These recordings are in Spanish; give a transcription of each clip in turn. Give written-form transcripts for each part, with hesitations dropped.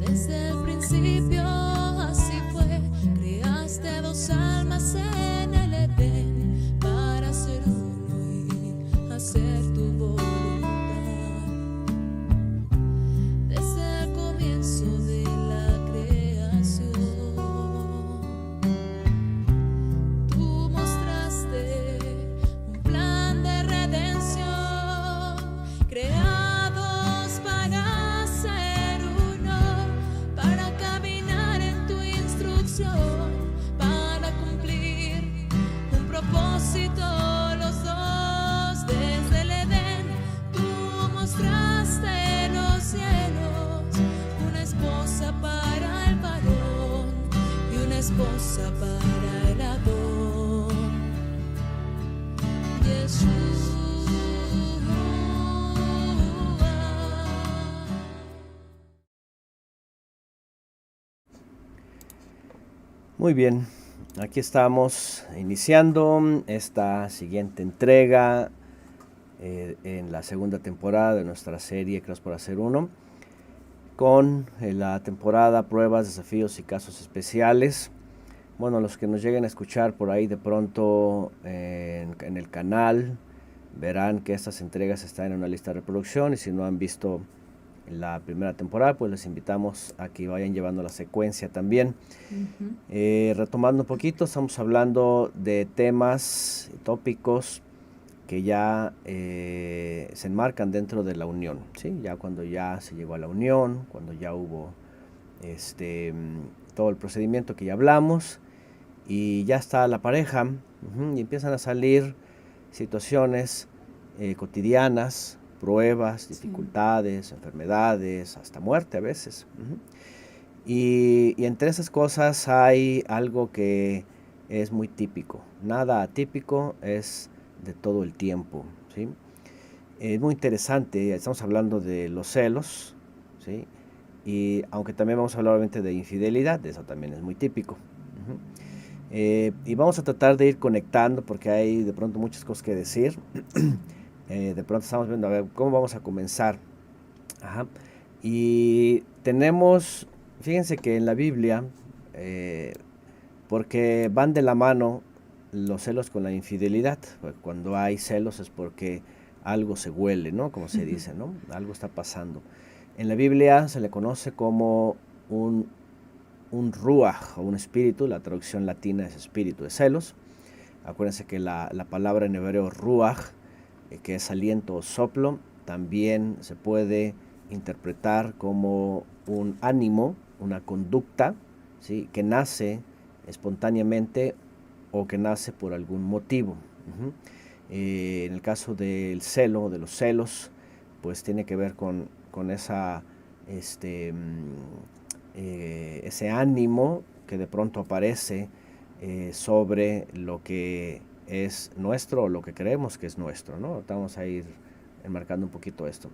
Desde el principio así fue, creaste dos almas en el Edén para ser uno y hacer tu voluntad. Desde el comienzo de la creación, tú mostraste un plan de redención, creados para ser uno, para caminar en tu instrucción, para cumplir un propósito los dos. Desde el Edén tú mostraste los cielos, una esposa para el varón y una esposa para el Adón. Muy bien, aquí estamos iniciando esta siguiente entrega en la segunda temporada de nuestra serie Creados para Ser Uno, con la temporada Pruebas, Desafíos y Casos Especiales. Bueno, los que nos lleguen a escuchar por ahí de pronto en el canal verán que estas entregas están en una lista de reproducción, y si no han visto la primera temporada, pues les invitamos a que vayan llevando la secuencia también. Retomando un poquito, estamos hablando de temas, tópicos que ya se enmarcan dentro de la unión, ¿sí? Ya cuando ya se llegó a la unión, cuando ya hubo todo el procedimiento que ya hablamos, y ya está la pareja, y empiezan a salir situaciones cotidianas, pruebas, dificultades, enfermedades, hasta muerte a veces. Y entre esas cosas hay algo que es muy típico. Nada atípico, es de todo el tiempo, ¿sí? Es muy interesante, estamos hablando de los celos, ¿sí? Y aunque también vamos a hablar obviamente de infidelidad, eso también es muy típico. Y vamos a tratar de ir conectando porque hay de pronto muchas cosas que decir. De pronto estamos viendo a ver cómo vamos a comenzar. Y tenemos, fíjense que en la Biblia, porque van de la mano los celos con la infidelidad. Cuando hay celos es porque algo se huele, ¿no? Como se dice, ¿no? Algo está pasando. En la Biblia se le conoce como un ruach o un espíritu. La traducción latina es espíritu de celos. Acuérdense que la palabra en hebreo ruach, que es aliento o soplo, también se puede interpretar como un ánimo, una conducta, ¿sí? Que nace espontáneamente o que nace por algún motivo. En el caso del celo, de los celos, pues tiene que ver con esa, ese ánimo que de pronto aparece sobre lo que es nuestro o lo que creemos que es nuestro, ¿no? Vamos a ir enmarcando un poquito esto.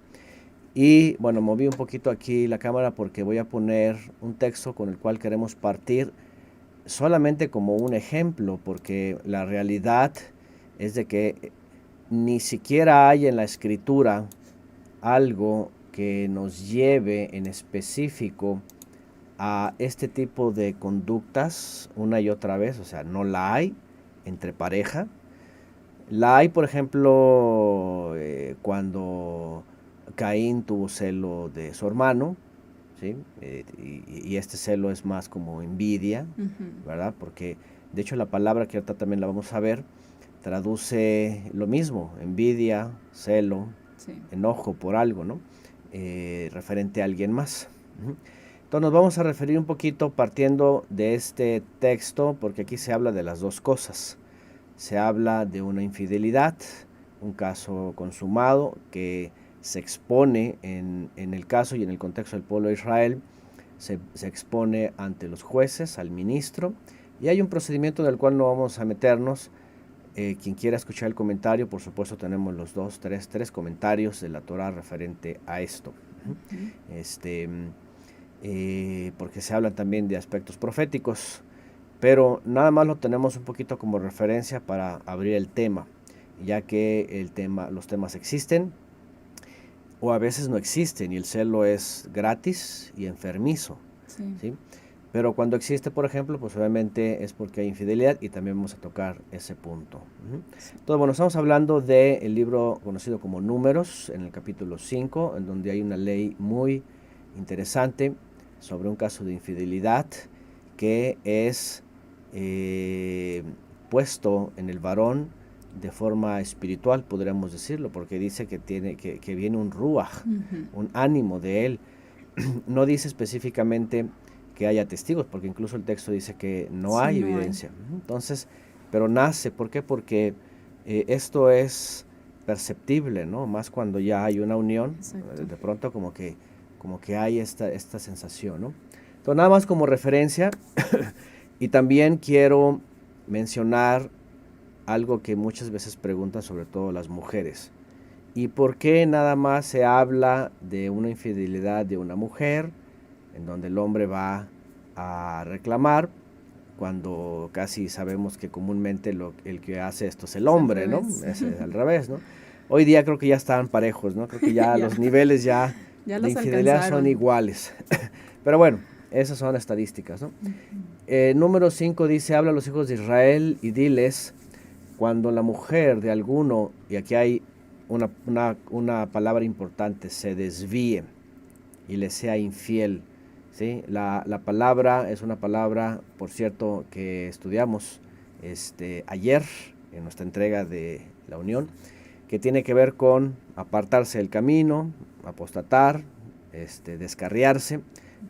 Y bueno, moví un poquito aquí la cámara porque voy a poner un texto con el cual queremos partir solamente como un ejemplo, porque la realidad es de que ni siquiera hay en la escritura algo que nos lleve en específico a este tipo de conductas una y otra vez. O sea, no la hay entre pareja. La hay, por ejemplo, cuando Caín tuvo celo de su hermano, ¿sí? Y este celo es más como envidia, ¿verdad? Porque de hecho la palabra que ahorita también la vamos a ver traduce lo mismo: envidia, celo, enojo por algo, ¿no? Referente a alguien más. Entonces nos vamos a referir un poquito partiendo de este texto, porque aquí se habla de las dos cosas. Se habla de una infidelidad, un caso consumado que se expone en el caso y en el contexto del pueblo de Israel, se expone ante los jueces, al ministro, y hay un procedimiento del cual no vamos a meternos. Quien quiera escuchar el comentario, por supuesto tenemos los tres comentarios de la Torah referente a esto. Porque se hablan también de aspectos proféticos, pero nada más lo tenemos un poquito como referencia para abrir el tema, ya que los temas existen o a veces no existen y el celo es gratis y enfermizo. Sí. ¿sí? Pero cuando existe, por ejemplo, pues obviamente es porque hay infidelidad y también vamos a tocar ese punto. Entonces, bueno, estamos hablando del libro conocido como Números, en el capítulo 5, en donde hay una ley muy interesante sobre un caso de infidelidad que es puesto en el varón de forma espiritual, podríamos decirlo, porque dice que viene un ruaj, un ánimo de él. No dice específicamente que haya testigos, porque incluso el texto dice que no hay evidencia. Entonces, pero nace, ¿por qué? Porque esto es perceptible, ¿no? Más cuando ya hay una unión, de pronto como que hay esta sensación, ¿no? Entonces, nada más como referencia, y también quiero mencionar algo que muchas veces preguntan, sobre todo las mujeres. ¿Y por qué nada más se habla de una infidelidad de una mujer, en donde el hombre va a reclamar, cuando casi sabemos que comúnmente el que hace esto es el hombre, ¿no? Es al revés, ¿no? Hoy día creo que ya están parejos, ¿no? Creo que ya los niveles ya de infidelidad son iguales. Pero bueno, esas son estadísticas, ¿no? Número 5 dice, habla a los hijos de Israel y diles, cuando la mujer de alguno, y aquí hay una palabra importante, se desvíe y le sea infiel, ¿sí? La palabra es una palabra, por cierto, que estudiamos ayer en nuestra entrega de la Unión, que tiene que ver con apartarse del camino, apostatar, descarriarse,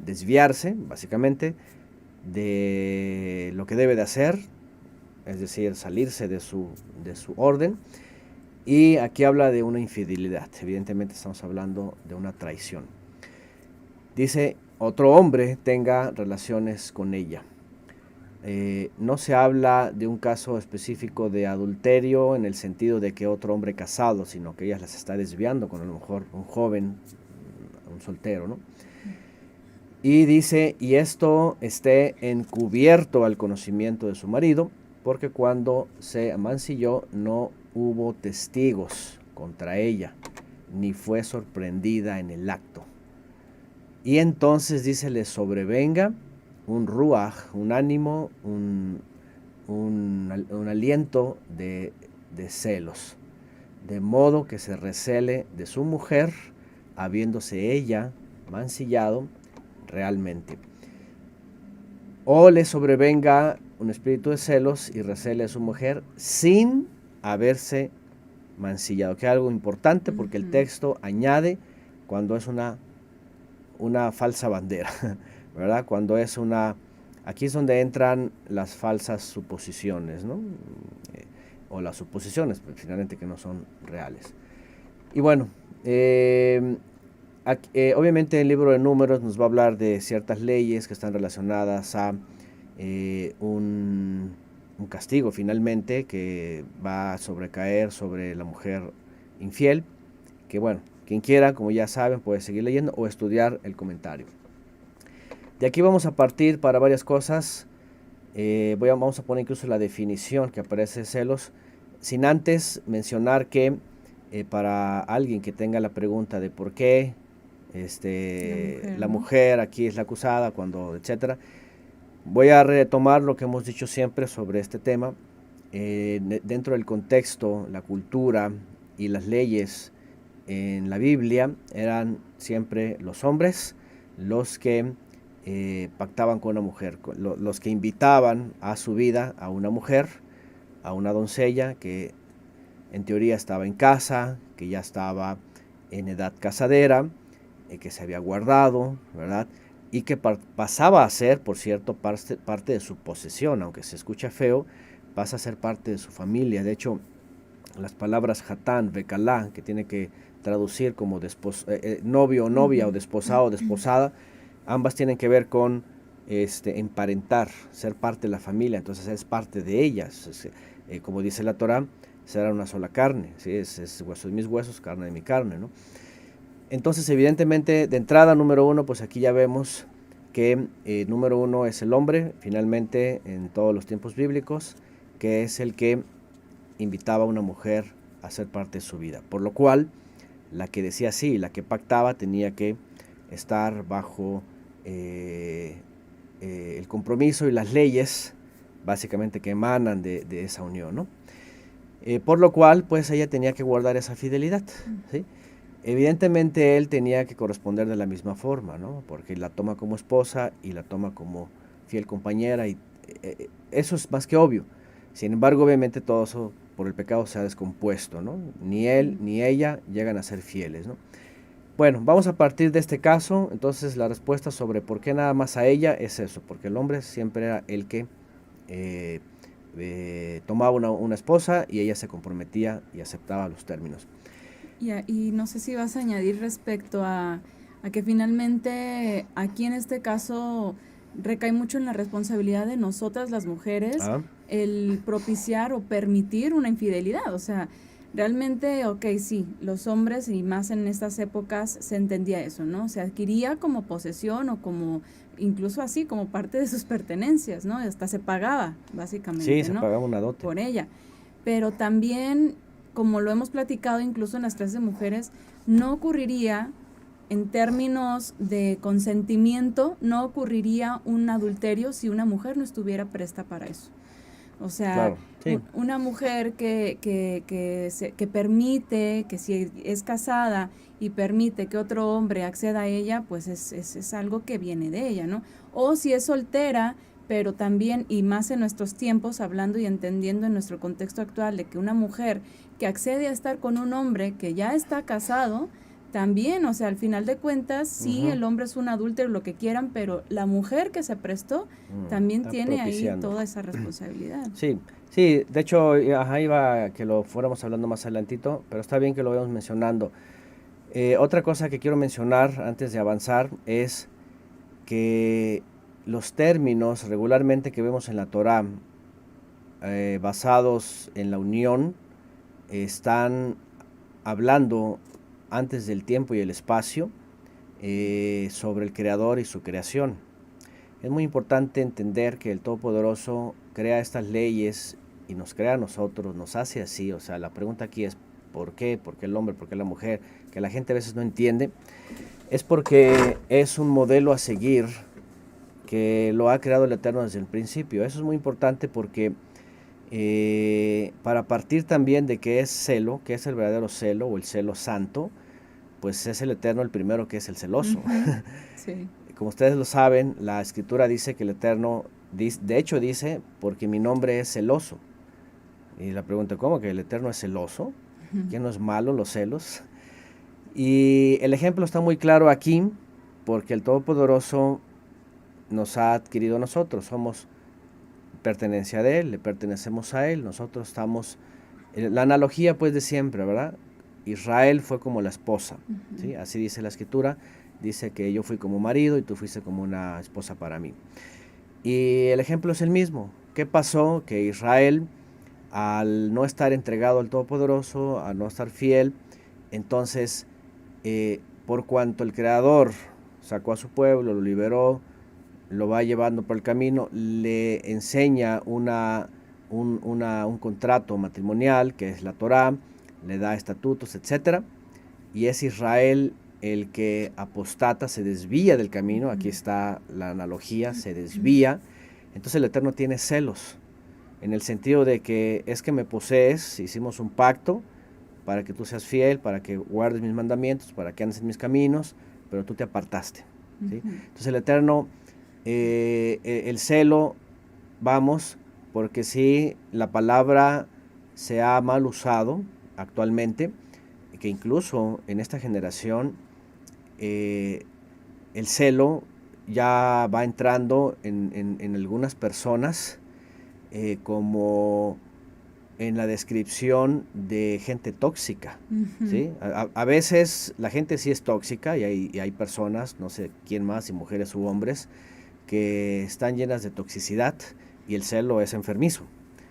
desviarse, básicamente, de lo que debe de hacer, es decir, salirse de su orden. Y aquí habla de una infidelidad, evidentemente estamos hablando de una traición. Dice, otro hombre tenga relaciones con ella. No se habla de un caso específico de adulterio en el sentido de que otro hombre casado, sino que ella las está desviando con a lo mejor un joven, un soltero, ¿no? Y dice, y esto esté encubierto al conocimiento de su marido, porque cuando se amancilló no hubo testigos contra ella, ni fue sorprendida en el acto. Y entonces dice, le sobrevenga un ruaj, un ánimo, un aliento de celos, de modo que se recele de su mujer, habiéndose ella mancillado realmente. O le sobrevenga un espíritu de celos y recele a su mujer sin haberse mancillado, que es algo importante porque el texto añade cuando es una falsa bandera, ¿verdad? Cuando es aquí es donde entran las falsas suposiciones, ¿no? O las suposiciones, pues, finalmente que no son reales. Y bueno, obviamente el libro de Números nos va a hablar de ciertas leyes que están relacionadas a un castigo finalmente que va a sobrecaer sobre la mujer infiel, que bueno, quien quiera, como ya saben, puede seguir leyendo o estudiar el comentario. De aquí vamos a partir para varias cosas. Vamos a poner incluso la definición que aparece de celos, sin antes mencionar que para alguien que tenga la pregunta de por qué la mujer aquí es la acusada, cuando, etcétera, voy a retomar lo que hemos dicho siempre sobre este tema. Dentro del contexto, la cultura y las leyes en la Biblia eran siempre los hombres los que pactaban con una mujer, los que invitaban a su vida a una mujer, a una doncella que en teoría estaba en casa, que ya estaba en edad casadera, que se había guardado, ¿verdad? Y que pasaba a ser, por cierto, parte de su posesión, aunque se escucha feo, pasa a ser parte de su familia. De hecho, las palabras hatán, bekalá, que tiene que traducir como novio o novia, o desposado o desposada, ambas tienen que ver con emparentar, ser parte de la familia, entonces es parte de ellas. Como dice la Torá, será una sola carne, ¿sí? Es hueso de mis huesos, carne de mi carne, ¿no? Entonces, evidentemente, de entrada, número uno, pues aquí ya vemos que número uno es el hombre, finalmente, en todos los tiempos bíblicos, que es el que invitaba a una mujer a ser parte de su vida. Por lo cual, la que decía sí, la que pactaba, tenía que estar bajo el compromiso y las leyes básicamente que emanan de esa unión, ¿no? Por lo cual, pues ella tenía que guardar esa fidelidad, ¿sí? Evidentemente él tenía que corresponder de la misma forma, ¿no? Porque la toma como esposa y la toma como fiel compañera y eso es más que obvio. Sin embargo, obviamente todo eso por el pecado se ha descompuesto, ¿no? Ni él ni ella llegan a ser fieles, ¿no? Bueno, vamos a partir de este caso. Entonces la respuesta sobre por qué nada más a ella es eso, porque el hombre siempre era el que eh, tomaba una esposa y ella se comprometía y aceptaba los términos. Y no sé si vas a añadir respecto a que finalmente aquí en este caso recae mucho en la responsabilidad de nosotras las mujeres el propiciar o permitir una infidelidad. O sea, realmente, ok, sí, los hombres y más en estas épocas se entendía eso, ¿no? Se adquiría como posesión o como, incluso así, como parte de sus pertenencias, ¿no? Hasta se pagaba, básicamente, Sí, se ¿no? pagaba una dote. Por ella. Pero también, como lo hemos platicado incluso en las clases de mujeres, no ocurriría en términos de consentimiento, no ocurriría un adulterio si una mujer no estuviera presta para eso. O sea, claro, sí. Una mujer que permite, que si es casada y permite que otro hombre acceda a ella, pues es algo que viene de ella, ¿no? O si es soltera, pero también, y más en nuestros tiempos, hablando y entendiendo en nuestro contexto actual, de que una mujer que accede a estar con un hombre que ya está casado, también, o sea, al final de cuentas, sí, el hombre es un adúltero, lo que quieran, pero la mujer que se prestó también tiene ahí toda esa responsabilidad. Sí, sí, de hecho, ajá, iba a que lo fuéramos hablando más adelantito, pero está bien que lo vayamos mencionando. Otra cosa que quiero mencionar antes de avanzar es que los términos regularmente que vemos en la Torá, basados en la unión, están hablando antes del tiempo y el espacio sobre el Creador y su creación. Es muy importante entender que el Todopoderoso crea estas leyes y nos crea a nosotros, nos hace así. O sea, la pregunta aquí es ¿por qué? ¿Por qué el hombre? ¿Por qué la mujer? Que la gente a veces no entiende. Es porque es un modelo a seguir que lo ha creado el Eterno desde el principio. Eso es muy importante porque para partir también de que es celo, que es el verdadero celo o el celo santo, pues es el Eterno el primero que es el celoso. Sí. Como ustedes lo saben, la Escritura dice que el Eterno, de hecho dice, porque mi nombre es celoso. Y la pregunta, ¿cómo que el Eterno es celoso? ¿Que no es malo los celos? Y el ejemplo está muy claro aquí, porque el Todopoderoso nos ha adquirido a nosotros, somos pertenencia de Él, le pertenecemos a Él, nosotros estamos, la analogía pues de siempre, ¿verdad? Israel fue como la esposa, ¿sí? Así dice la Escritura, dice que yo fui como marido y tú fuiste como una esposa para mí. Y el ejemplo es el mismo. ¿Qué pasó? Que Israel, al no estar entregado al Todopoderoso, al no estar fiel, entonces, por cuanto el Creador sacó a su pueblo, lo liberó, lo va llevando por el camino, le enseña un contrato matrimonial, que es la Torá, le da estatutos, etc. Y es Israel el que apostata, se desvía del camino, aquí está la analogía, se desvía. Entonces el Eterno tiene celos, en el sentido de que es que me posees, hicimos un pacto para que tú seas fiel, para que guardes mis mandamientos, para que andes en mis caminos, pero tú te apartaste, ¿sí? Entonces el Eterno, el celo, vamos, porque si la palabra se ha mal usado actualmente, que incluso en esta generación el celo ya va entrando en algunas personas como en la descripción de gente tóxica, ¿sí? A veces la gente sí es tóxica y hay personas, no sé quién más, si mujeres u hombres, que están llenas de toxicidad y el celo es enfermizo.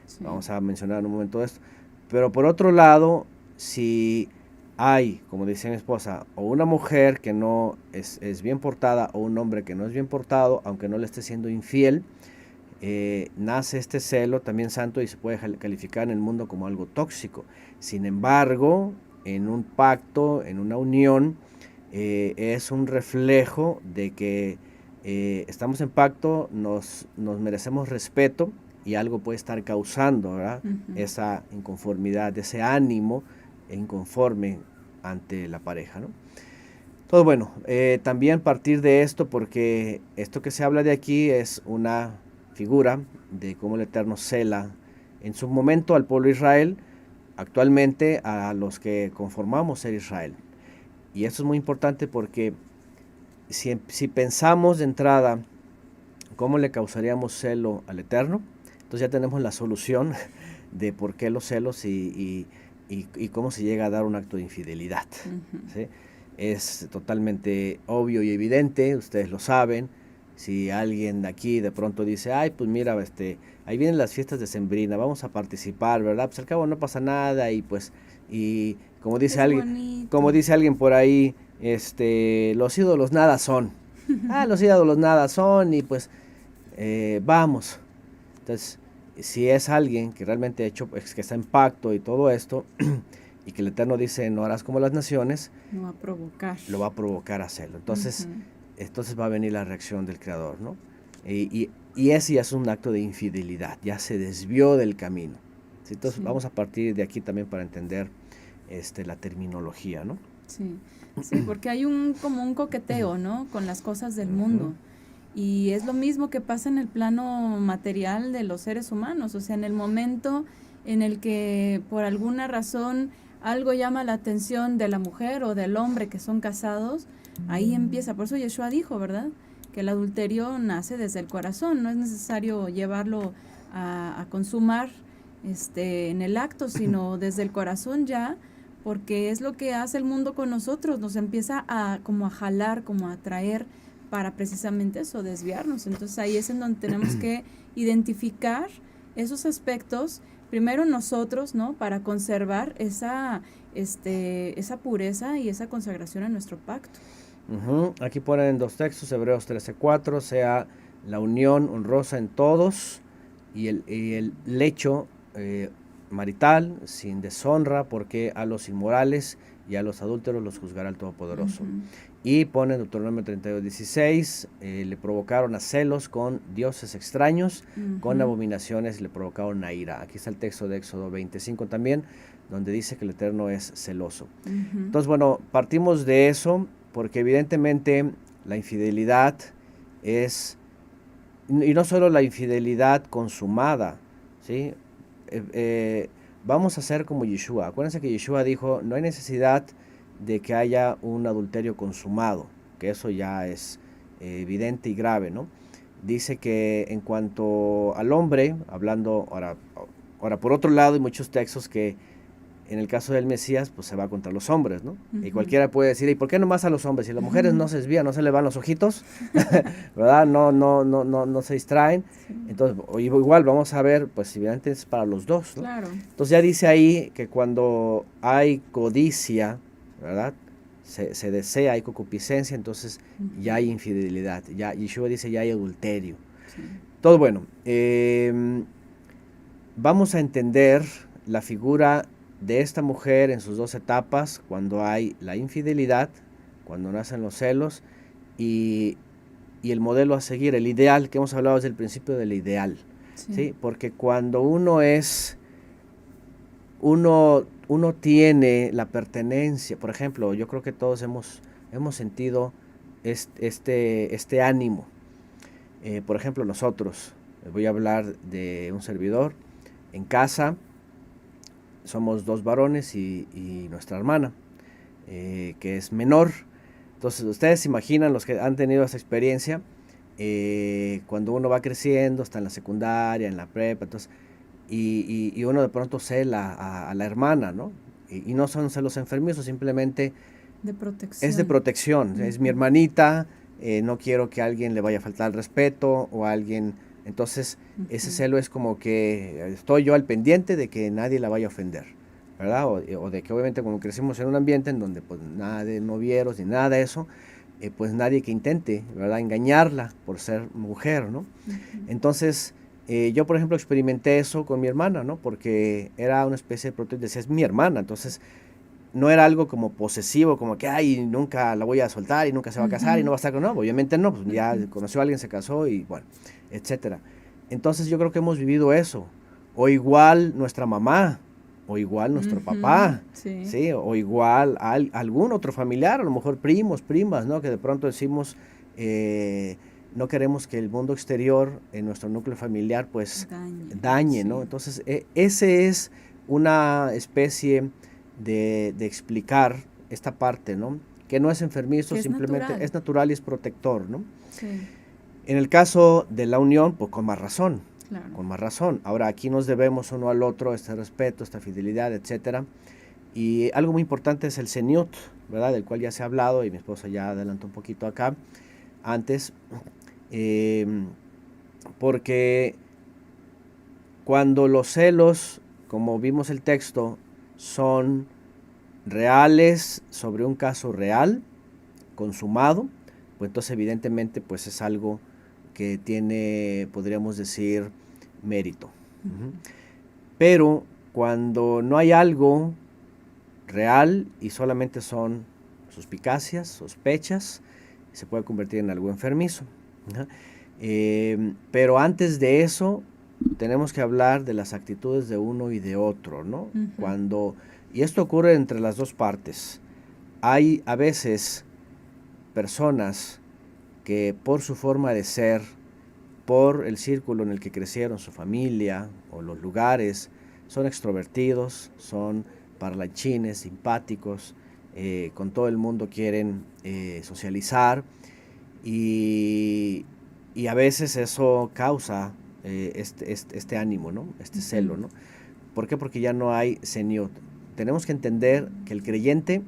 Sí. Vamos a mencionar en un momento esto. Pero por otro lado, si hay, como decía mi esposa, o una mujer que no es bien portada o un hombre que no es bien portado, aunque no le esté siendo infiel, nace este celo también santo y se puede calificar en el mundo como algo tóxico. Sin embargo, en un pacto, en una unión, es un reflejo de que estamos en pacto, nos merecemos respeto y algo puede estar causando, ¿verdad? Esa inconformidad, ese ánimo inconforme ante la pareja, ¿no? Todo bueno, también partir de esto, porque esto que se habla de aquí es una figura de cómo el Eterno cela en su momento al pueblo de Israel, actualmente a los que conformamos ser Israel. Y esto es muy importante porque si pensamos de entrada cómo le causaríamos celo al Eterno, entonces ya tenemos la solución de por qué los celos y cómo se llega a dar un acto de infidelidad. ¿Sí? Es totalmente obvio y evidente, ustedes lo saben. Si alguien de aquí de pronto dice, ay, pues mira, ahí vienen las fiestas de Sembrina, vamos a participar, ¿verdad? Pues al cabo no pasa nada y pues, y como dice alguien por ahí, los ídolos nada son. Los ídolos nada son y pues vamos. Entonces, si es alguien que realmente que está en pacto y todo esto, y que el Eterno dice, no harás como las naciones, lo va a provocar a hacerlo. Entonces, entonces va a venir la reacción del Creador, ¿no? Y ese ya es un acto de infidelidad, ya se desvió del camino. ¿Sí? Entonces vamos a partir de aquí también para entender la terminología, ¿no? Sí, sí, porque hay como un coqueteo, ¿no? Con las cosas del mundo. Y es lo mismo que pasa en el plano material de los seres humanos. O sea, en el momento en el que por alguna razón algo llama la atención de la mujer o del hombre que son casados, ahí empieza. Por eso Yeshua dijo, ¿verdad?, que el adulterio nace desde el corazón. No es necesario llevarlo a consumar en el acto, sino desde el corazón ya, porque es lo que hace el mundo con nosotros. Nos empieza como a jalar, como a atraer para precisamente eso, desviarnos. Entonces ahí es en donde tenemos que identificar esos aspectos, primero nosotros, ¿no?, para conservar esa pureza y esa consagración a nuestro pacto. Aquí ponen dos textos, Hebreos 13:4, sea la unión honrosa en todos y el lecho marital sin deshonra, porque a los inmorales y a los adúlteros los juzgará el Todopoderoso. Y pone Deuteronomio 32:16, le provocaron a celos con dioses extraños, con abominaciones le provocaron a ira. Aquí está el texto de Éxodo 25 también, donde dice que el Eterno es celoso. Entonces, bueno, partimos de eso, porque evidentemente la infidelidad es, y no solo la infidelidad consumada, ¿sí? Vamos a hacer como Yeshua. Acuérdense que Yeshua dijo, no hay necesidad de que haya un adulterio consumado, que eso ya es evidente y grave, ¿no? Dice que en cuanto al hombre, hablando ahora por otro lado, hay muchos textos que en el caso del Mesías, pues se va contra los hombres, ¿no? Y cualquiera puede decir, ¿y por qué nomás a los hombres? Si las mujeres no se desvían, no se le van los ojitos, ¿verdad? No se distraen. Sí. Entonces, igual vamos a ver, pues evidentemente es para los dos, ¿no? Claro. Entonces ya dice ahí que cuando hay codicia, ¿verdad?, se desea, hay concupiscencia, entonces ya hay infidelidad. Ya Yeshua dice, ya hay adulterio. Sí. Todo bueno. Vamos a entender la figura de esta mujer en sus dos etapas, cuando hay la infidelidad, cuando nacen los celos, y el modelo a seguir, el ideal, que hemos hablado desde el principio del ideal, ¿sí? Porque cuando uno tiene la pertenencia, por ejemplo, yo creo que todos hemos sentido este ánimo. Por ejemplo, nosotros, voy a hablar de un servidor, en casa, somos dos varones y nuestra hermana, que es menor. Entonces, ustedes se imaginan, los que han tenido esa experiencia, cuando uno va creciendo, está en la secundaria, en la prepa, entonces, y uno de pronto cela a la hermana, ¿no? Y no son celos enfermizos, simplemente de protección. Es de protección, es mi hermanita, no quiero que a alguien le vaya a faltar el respeto o a alguien. Entonces, ese celo es como que estoy yo al pendiente de que nadie la vaya a ofender, ¿verdad? O de que obviamente cuando crecimos en un ambiente en donde pues nada de novieros ni nada de eso, pues nadie que intente, ¿verdad?, engañarla por ser mujer, ¿no? Entonces, yo por ejemplo experimenté eso con mi hermana, ¿no? Porque era una especie de protección, decía, es mi hermana, entonces no era algo como posesivo, como que, ay, nunca la voy a soltar y nunca se va a casar y no va a estar con, no, obviamente no, pues ya conoció a alguien, se casó y bueno, etcétera. Entonces yo creo que hemos vivido eso, o igual nuestra mamá, o igual nuestro papá, Sí. ¿sí? O igual algún otro familiar, a lo mejor primos, primas, ¿no? Que de pronto decimos, no queremos que el mundo exterior en nuestro núcleo familiar pues dañe, sí. ¿no? Entonces, ese es una especie de explicar esta parte, ¿no? Que no es enfermizo, Que es simplemente natural. es natural y es protector, ¿no? Sí, En el caso de la unión, pues con más razón, claro. con más razón. Ahora, aquí nos debemos uno al otro este respeto, esta fidelidad, etcétera. Y algo muy importante es el seniut, ¿verdad? Del cual ya se ha hablado y mi esposa ya adelantó un poquito acá antes, porque cuando los celos, como vimos el texto, son reales sobre un caso real, consumado, pues entonces evidentemente pues es algo que tiene, podríamos decir, mérito. Pero cuando no hay algo real y solamente son suspicacias, sospechas, se puede convertir en algo enfermizo. Pero antes de eso, tenemos que hablar de las actitudes de uno y de otro, ¿no? Y esto ocurre entre las dos partes. Hay a veces personas que por su forma de ser, por el círculo en el que crecieron, su familia o los lugares, son extrovertidos, son parlanchines, simpáticos, con todo el mundo quieren socializar y a veces eso causa este ánimo, ¿no? Este celo, ¿no? ¿Por qué? Porque ya no hay seniut. Tenemos que entender que el creyente,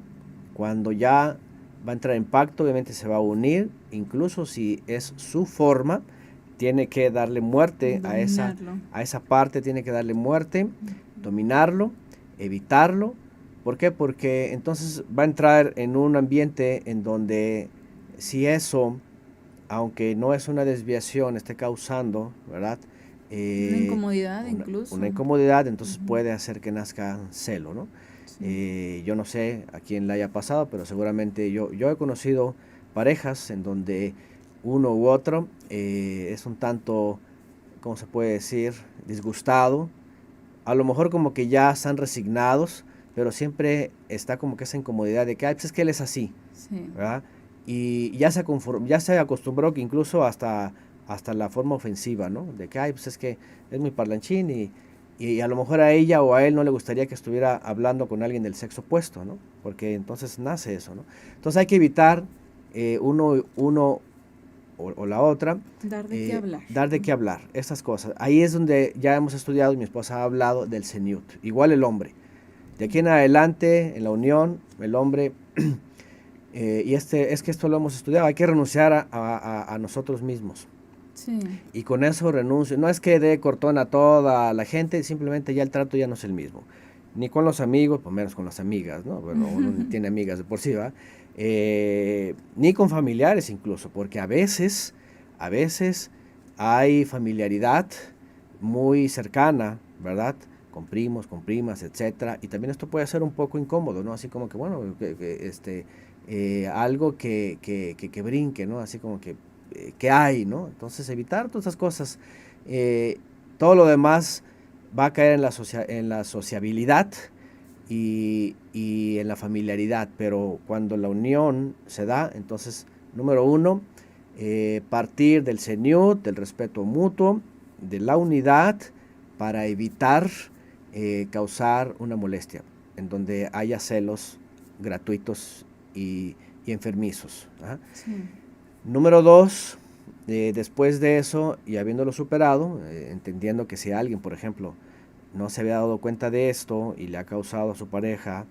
cuando ya va a entrar en pacto, obviamente se va a unir, incluso si es su forma, tiene que darle muerte a esa parte, tiene que darle muerte, dominarlo, evitarlo. ¿Por qué? Porque entonces va a entrar en un ambiente en donde si eso, aunque no es una desviación, esté causando, ¿verdad? Una incomodidad incluso. Una incomodidad, entonces puede hacer que nazca celo, ¿no? Sí. Yo no sé a quién le haya pasado, pero seguramente yo he conocido parejas en donde uno u otro es un tanto, ¿cómo se puede decir?, disgustado. A lo mejor como que ya están resignados, pero siempre está como que esa incomodidad de que, pues es que él es así, sí, ¿verdad? Y ya se acostumbró que incluso hasta la forma ofensiva, ¿no? De que, pues es que es muy parlanchín y a lo mejor a ella o a él no le gustaría que estuviera hablando con alguien del sexo opuesto, ¿no? Porque entonces nace eso, ¿no? Entonces hay que evitar uno o la otra. Dar de qué hablar. Dar de qué hablar, estas cosas. Ahí es donde ya hemos estudiado y mi esposa ha hablado del seniut. Igual el hombre. De aquí en adelante, en la unión, el hombre... y es que esto lo hemos estudiado, hay que renunciar a nosotros mismos. Sí. Y con eso renuncio. No es que dé cortón a toda la gente, simplemente ya el trato ya no es el mismo. Ni con los amigos, pues menos con las amigas, ¿no? Bueno, uno ni tiene amigas de por sí, ¿verdad? Ni con familiares incluso, porque a veces hay familiaridad muy cercana, ¿verdad? Con primos, con primas, etcétera. Y también esto puede ser un poco incómodo, ¿no? Así como que, bueno, algo que brinque, ¿no? Así como que hay, ¿no? Entonces evitar todas esas cosas. Todo lo demás va a caer en la sociabilidad y en la familiaridad, pero cuando la unión se da, entonces, número uno, partir del seniut, del respeto mutuo, de la unidad, para evitar causar una molestia, en donde haya celos gratuitos y enfermizos. Sí. Número dos, después de eso, y habiéndolo superado, entendiendo que si alguien, por ejemplo, no se había dado cuenta de esto y le ha causado a su pareja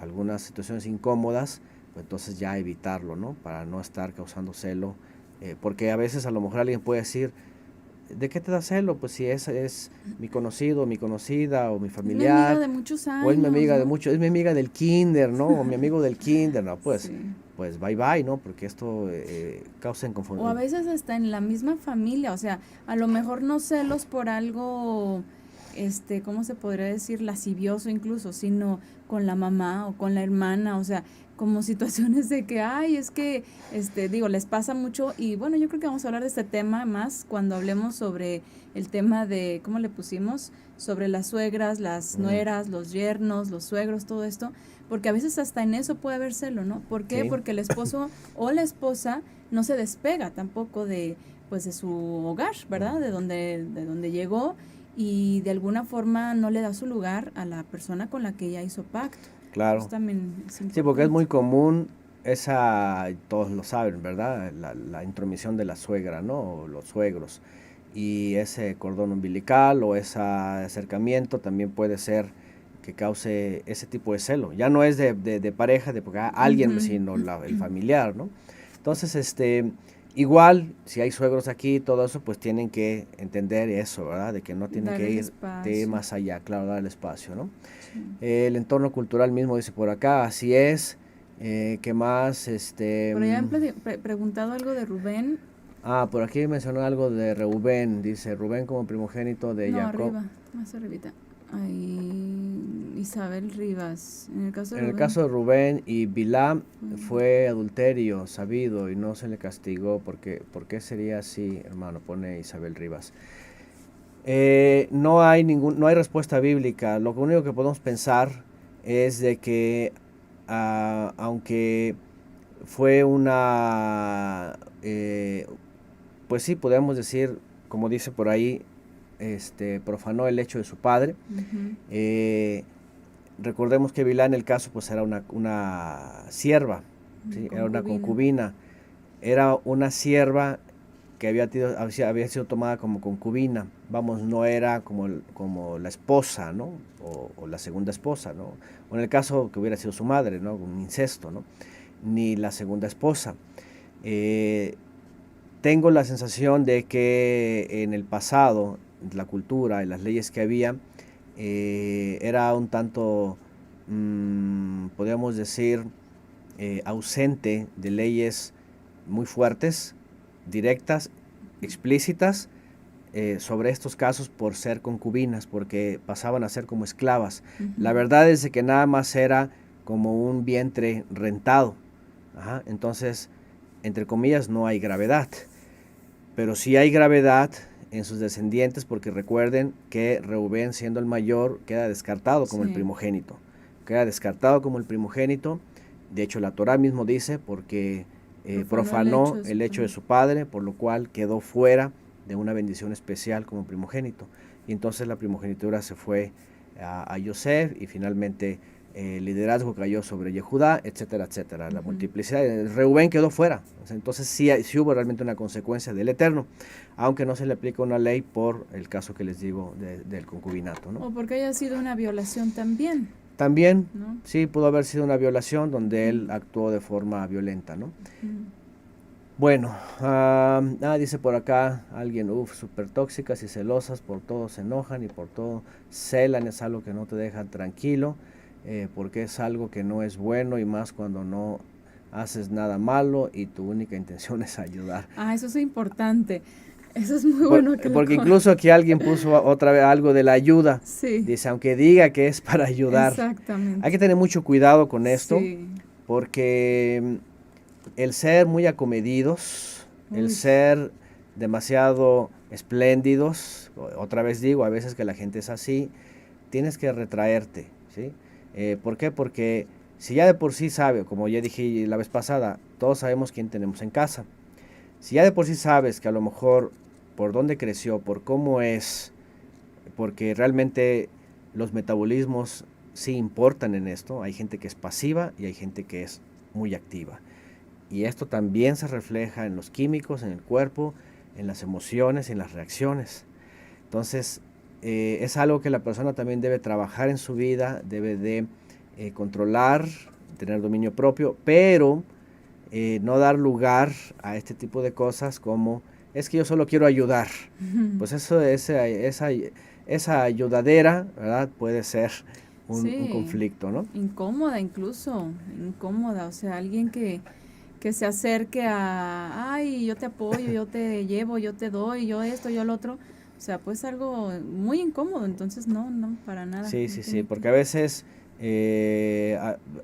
algunas situaciones incómodas, pues entonces ya evitarlo, ¿no? Para no estar causando celo, porque a veces a lo mejor alguien puede decir, ¿de qué te da celo? Pues si esa es mi conocido, mi conocida o mi familiar. Es mi amiga de muchos años. O es mi amiga, ¿no? Es mi amiga del kinder, ¿no? O mi amigo del kinder, ¿no? Pues, sí. Pues bye bye, ¿no? Porque esto causa inconformidad. O a veces hasta en la misma familia, o sea, a lo mejor no celos por algo ¿cómo se podría decir? Lascivioso incluso, sino con la mamá o con la hermana, o sea, como situaciones de que, ay, es que, digo, les pasa mucho y bueno, yo creo que vamos a hablar de este tema más cuando hablemos sobre el tema de, ¿cómo le pusimos? Sobre las suegras, las nueras, los yernos, los suegros, todo esto, porque a veces hasta en eso puede haber celo, ¿no? ¿Por qué? Sí. Porque el esposo o la esposa no se despega tampoco de, pues, de su hogar, ¿verdad? De donde llegó y de alguna forma no le da su lugar a la persona con la que ella hizo pacto. Claro. Eso también es Sí, importante. porque es muy común esa, todos lo saben, ¿verdad? La intromisión de la suegra, ¿no? O los suegros. Y ese cordón umbilical o ese acercamiento también puede ser que cause ese tipo de celo. Ya no es de pareja, de porque alguien, Ujú. sino el familiar, ¿no? Entonces, igual, si hay suegros aquí, todo eso, pues tienen que entender eso, ¿verdad? De que no tienen Darle que el ir espacio. más allá, claro, dar el espacio, ¿no? Sí. El entorno cultural mismo dice por acá, así es. ¿Qué más? Por allá han preguntado algo de Rubén. Por aquí mencionó algo de Reubén, dice Rubén como primogénito de No, Jacob. arriba, más arribita. Ahí, Isabel Rivas. En el caso de En el Rubén. caso de Rubén y Bilam fue adulterio sabido y no se le castigó. ¿Por qué sería así, hermano? Pone Isabel Rivas. No hay respuesta bíblica. Lo único que podemos pensar es de que aunque fue pues sí, podemos decir, como dice por ahí, profanó el hecho de su padre. Ujú. Recordemos que Bilá en el caso pues era una sierva, ¿sí? Era una concubina. Era una sierva que había sido tomada como concubina. Vamos, no era como la esposa, ¿no? O la segunda esposa, ¿no? O en el caso que hubiera sido su madre, ¿no? Un incesto, ¿no? Ni la segunda esposa. Tengo la sensación de que en el pasado, la cultura y las leyes que había, era un tanto, podríamos decir, ausente de leyes muy fuertes, directas, explícitas, sobre estos casos por ser concubinas, porque pasaban a ser como esclavas. La verdad es de que nada más era como un vientre rentado. Ajá. Entonces, entre comillas, no hay gravedad. Pero sí hay gravedad en sus descendientes, porque recuerden que Reubén, siendo el mayor, queda descartado como el primogénito. Queda descartado como el primogénito. De hecho, la Torá mismo dice, porque profanó el hecho de su padre, por lo cual quedó fuera de una bendición especial como primogénito. Y entonces la primogenitura se fue a Yosef y finalmente el liderazgo cayó sobre Yehudá, etcétera, etcétera. La multiplicidad. Reubén quedó fuera. Entonces sí hubo realmente una consecuencia del Eterno, aunque no se le aplica una ley por el caso que les digo del concubinato, ¿no? O porque haya sido una violación también. También, ¿no? Sí, pudo haber sido una violación donde él actuó de forma violenta, ¿no? Bueno, dice por acá alguien, súper tóxicas y celosas, por todo se enojan y por todo celan, es algo que no te deja tranquilo, porque es algo que no es bueno y más cuando no haces nada malo y tu única intención es ayudar. Eso es importante. Eso es muy bueno. Porque incluso aquí alguien puso otra vez algo de la ayuda. Sí. Dice, aunque diga que es para ayudar. Exactamente. Hay que tener mucho cuidado con esto, Sí. porque el ser muy acomedidos, el ser demasiado espléndidos, otra vez digo, a veces que la gente es así, tienes que retraerte, ¿sí? ¿Por qué? Porque si ya de por sí sabe, como ya dije la vez pasada, todos sabemos quién tenemos en casa. Si ya de por sí sabes que a lo mejor por dónde creció, por cómo es, porque realmente los metabolismos sí importan en esto, hay gente que es pasiva y hay gente que es muy activa. Y esto también se refleja en los químicos, en el cuerpo, en las emociones y en las reacciones. Entonces, es algo que la persona también debe trabajar en su vida, debe de controlar, tener dominio propio, pero no dar lugar a este tipo de cosas como, es que yo solo quiero ayudar. Pues eso, esa ayudadera, ¿verdad? Puede ser un conflicto, ¿no? Incómoda incluso, o sea, alguien que se acerque ay, yo te apoyo, yo te llevo, yo te doy, yo esto, yo lo otro, O sea, pues algo muy incómodo, entonces no, para nada. Sí, no sí, sí, tiene porque que- a veces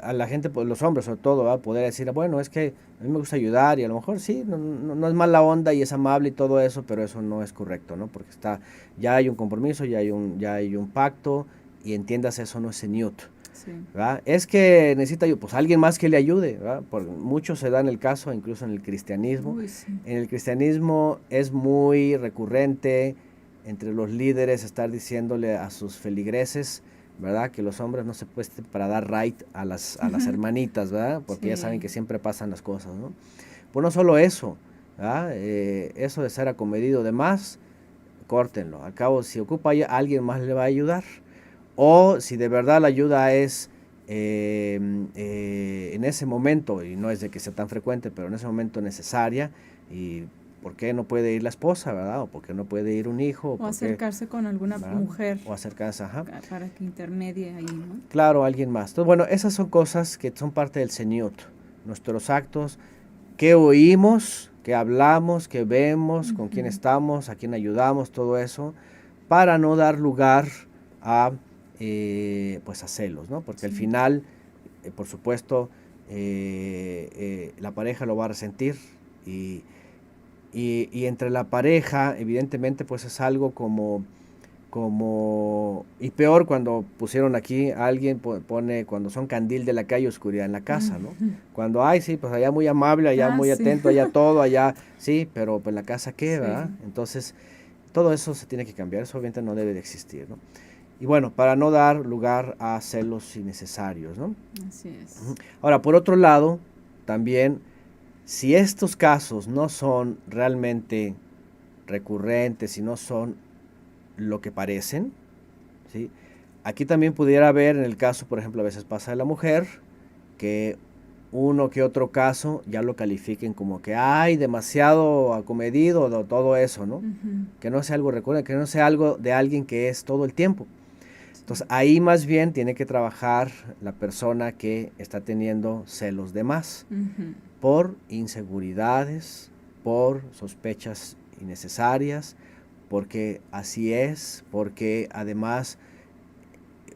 a la gente, pues, los hombres sobre todo, va a poder decir, bueno, es que a mí me gusta ayudar y a lo mejor sí, no es mala onda y es amable y todo eso, pero eso no es correcto, ¿no? Porque ya hay un compromiso, ya hay un pacto y entiendas eso no es señut, Sí. ¿verdad? Es que necesita pues alguien más que le ayude, ¿verdad? Mucho se da en el caso, incluso en el cristianismo. Uy, sí. En el cristianismo es muy recurrente entre los líderes estar diciéndole a sus feligreses, ¿verdad? Que los hombres no se puesten para dar right a las hermanitas, ¿verdad? Porque ya saben Sí. que siempre pasan las cosas, ¿no? Pues no solo eso, ¿verdad? Eso de ser acomedido de más, córtenlo. Al cabo, si ocupa alguien más le va a ayudar. O si de verdad la ayuda es en ese momento, y no es de que sea tan frecuente, pero en ese momento necesaria, y por qué no puede ir la esposa, ¿verdad? O por qué no puede ir un hijo, O acercarse con alguna ¿verdad? mujer O acercarse, ajá. para que intermedie ahí, ¿no? Claro, alguien más. Entonces, bueno, esas son cosas que son parte del Señor, nuestros actos, qué oímos, qué hablamos, qué vemos, con quién estamos, a quién ayudamos, todo eso, para no dar lugar a, pues a celos, ¿no? Porque al Sí. final, por supuesto, la pareja lo va a resentir y entre la pareja, evidentemente, pues es algo y peor cuando pusieron aquí, alguien pone, cuando son candil de la calle, oscuridad en la casa, ¿no? Cuando, ay, sí, pues allá muy amable, allá muy Sí. atento, allá todo, allá, sí, pero pues la casa, ¿qué, Sí. verdad? Entonces, todo eso se tiene que cambiar, eso obviamente no debe de existir, ¿no? Y bueno, para no dar lugar a celos innecesarios, ¿no? Así es. Ahora, por otro lado, también, si estos casos no son realmente recurrentes y no son lo que parecen, ¿sí? Aquí también pudiera haber, en el caso, por ejemplo, a veces pasa de la mujer, que uno que otro caso ya lo califiquen como que hay demasiado acomedido, todo eso, ¿no? Que no sea algo recurrente, que no sea algo de alguien que es todo el tiempo. Entonces ahí más bien tiene que trabajar la persona que está teniendo celos de más por inseguridades, por sospechas innecesarias, porque así es, porque además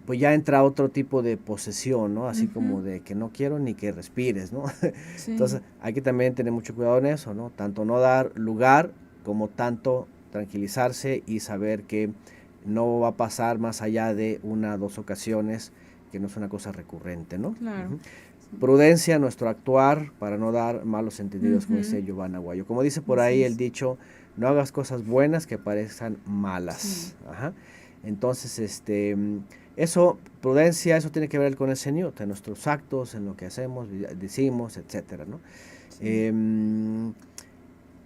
pues ya entra otro tipo de posesión, ¿no? Así como de que no quiero ni que respires, ¿no? Sí. Entonces hay que también tener mucho cuidado en eso, ¿no? Tanto no dar lugar como tanto tranquilizarse y saber que no va a pasar más allá de una o dos ocasiones, que no es una cosa recurrente, ¿no? Claro. Prudencia en nuestro actuar para no dar malos entendidos, como dice Giovanna Guayo. Como dice por ahí el dicho, no hagas cosas buenas que parezcan malas. Sí. Ajá. Entonces, eso, prudencia, eso tiene que ver con el Señor, en nuestros actos, en lo que hacemos, decimos, etcétera, ¿no? Sí.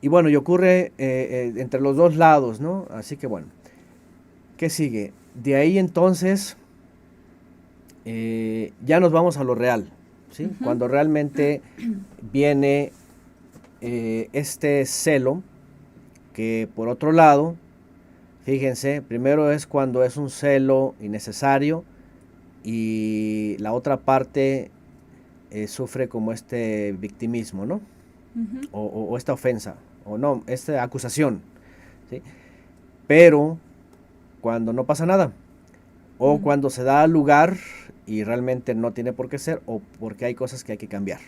Y bueno, y ocurre entre los dos lados, ¿no? Así que bueno, ¿qué sigue? De ahí entonces, ya nos vamos a lo real, ¿sí? Cuando realmente viene este celo, que por otro lado, fíjense, primero es cuando es un celo innecesario y la otra parte sufre como este victimismo, ¿no? O esta ofensa, o no, esta acusación, ¿sí? Pero cuando no pasa nada, o cuando se da lugar y realmente no tiene por qué ser, o porque hay cosas que hay que cambiar.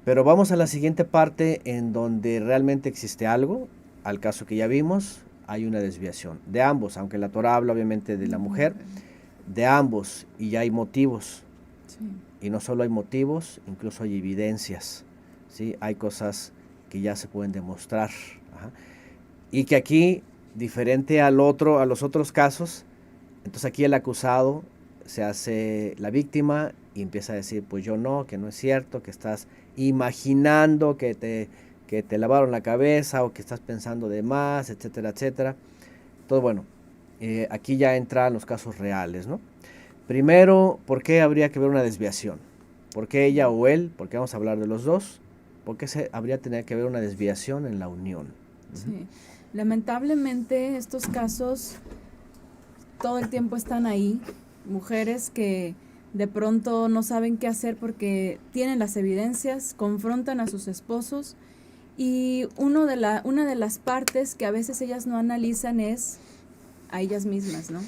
Pero vamos a la siguiente parte en donde realmente existe algo, al caso que ya vimos, hay una desviación de ambos, aunque la Torah habla obviamente de la mujer, de ambos, y ya hay motivos. Sí. Y no solo hay motivos, incluso hay evidencias, ¿sí? Hay cosas que ya se pueden demostrar. Ajá. Y que aquí, diferente a los otros casos, entonces aquí el acusado se hace la víctima y empieza a decir, pues yo no, que no es cierto, que estás imaginando que te lavaron la cabeza o que estás pensando de más, etcétera, etcétera. Entonces, bueno, aquí ya entran los casos reales, ¿no? Primero, ¿por qué habría que haber una desviación? ¿Por qué ella o él? Porque vamos a hablar de los dos. ¿Por qué habría que haber una desviación en la unión? Sí. Lamentablemente estos casos todo el tiempo están ahí. Mujeres que de pronto no saben qué hacer porque tienen las evidencias, confrontan a sus esposos Y una de las partes que a veces ellas no analizan es a ellas mismas, ¿no?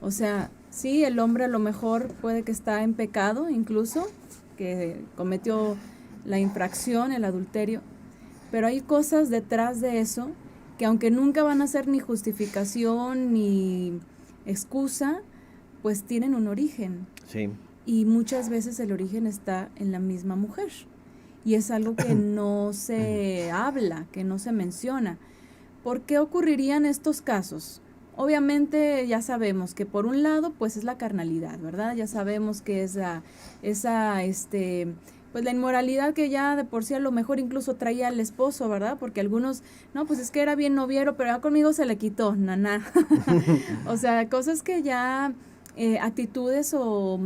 O sea, sí, el hombre a lo mejor puede que está en pecado, incluso, que cometió la infracción, el adulterio, pero hay cosas detrás de eso que aunque nunca van a ser ni justificación ni excusa, pues tienen un origen. Sí. Y muchas veces el origen está en la misma mujer. Y es algo que no se habla, que no se menciona. ¿Por qué ocurrirían estos casos? Obviamente ya sabemos que por un lado pues es la carnalidad, ¿verdad? Ya sabemos que es pues la inmoralidad que ya de por sí a lo mejor incluso traía al esposo, ¿verdad? Porque algunos, no, pues es que era bien noviero, pero ya conmigo se le quitó, naná. O sea, cosas que ya, actitudes o,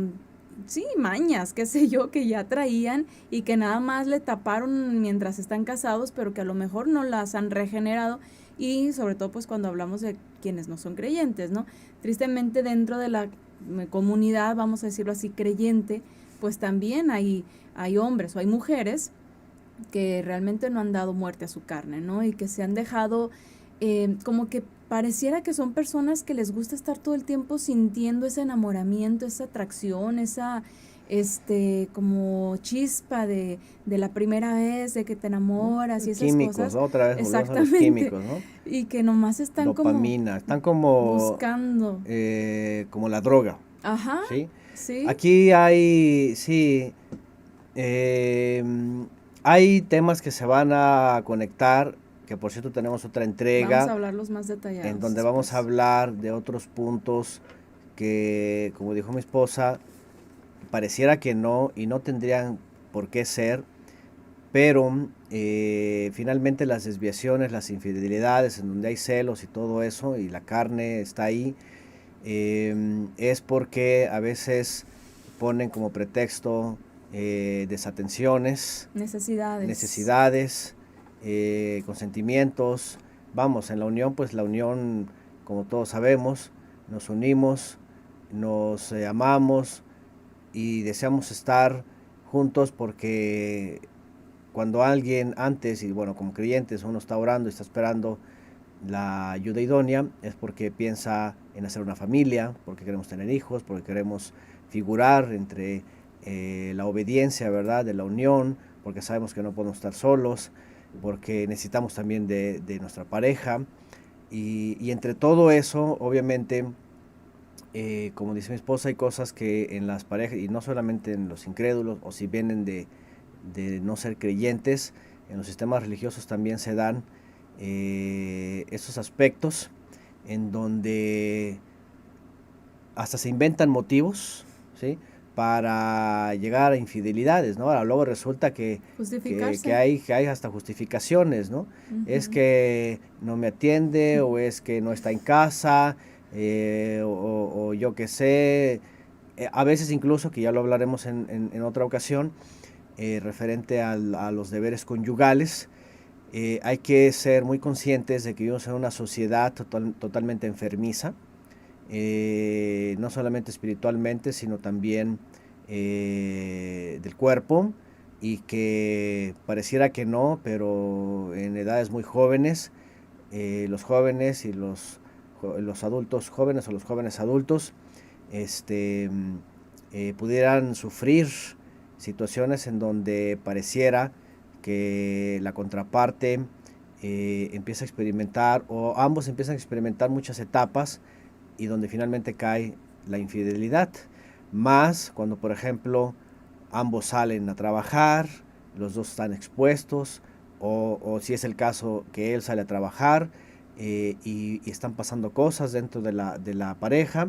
sí, mañas, qué sé yo, que ya traían y que nada más le taparon mientras están casados, pero que a lo mejor no las han regenerado. Y sobre todo pues cuando hablamos de quienes no son creyentes, ¿no? Tristemente dentro de la comunidad, vamos a decirlo así, creyente, pues también hay hombres o hay mujeres que realmente no han dado muerte a su carne, ¿no? Y que se han dejado, como que pareciera que son personas que les gusta estar todo el tiempo sintiendo ese enamoramiento, esa atracción, esa como chispa de la primera vez, de que te enamoras y esas Químicos, cosas. ¿no? Otra vez volvemos a los Exactamente. químicos, ¿no? Y que nomás están Dopamina, están como buscando. Como la droga, Ajá, ¿sí? sí. Aquí hay, sí, hay temas que se van a conectar, que por cierto tenemos otra entrega. Vamos a hablarlos más detallados. En donde vamos a hablar de otros puntos que, como dijo mi esposa, pareciera que no y no tendrían por qué ser, pero finalmente las desviaciones, las infidelidades, en donde hay celos y todo eso, y la carne está ahí, es porque a veces ponen como pretexto desatenciones, necesidades, consentimientos. Vamos, en la unión, pues la unión, como todos sabemos, nos unimos, nos amamos y deseamos estar juntos porque cuando alguien antes, y bueno, como creyentes, uno está orando y está esperando la ayuda idónea, es porque piensa en hacer una familia, porque queremos tener hijos, porque queremos figurar entre la obediencia, ¿verdad?, de la unión, porque sabemos que no podemos estar solos, porque necesitamos también de nuestra pareja, y entre todo eso, obviamente, como dice mi esposa, hay cosas que en las parejas, y no solamente en los incrédulos, o si vienen de no ser creyentes, en los sistemas religiosos también se dan esos aspectos en donde hasta se inventan motivos, ¿sí?, para llegar a infidelidades, ¿no? Ahora luego resulta que hay hasta justificaciones, ¿no? Uh-huh. Es que no me atiende, o es que no está en casa, o yo qué sé, a veces incluso, que ya lo hablaremos en otra ocasión, referente a los deberes conyugales, hay que ser muy conscientes de que vivimos en una sociedad totalmente enfermiza, no solamente espiritualmente, sino también del cuerpo, y que pareciera que no, pero en edades muy jóvenes, los jóvenes y los adultos jóvenes o los jóvenes adultos pudieran sufrir situaciones en donde pareciera que la contraparte empieza a experimentar, o ambos empiezan a experimentar muchas etapas, y donde finalmente cae la infidelidad. Más cuando, por ejemplo, ambos salen a trabajar, los dos están expuestos, o si es el caso que él sale a trabajar y están pasando cosas dentro de la pareja.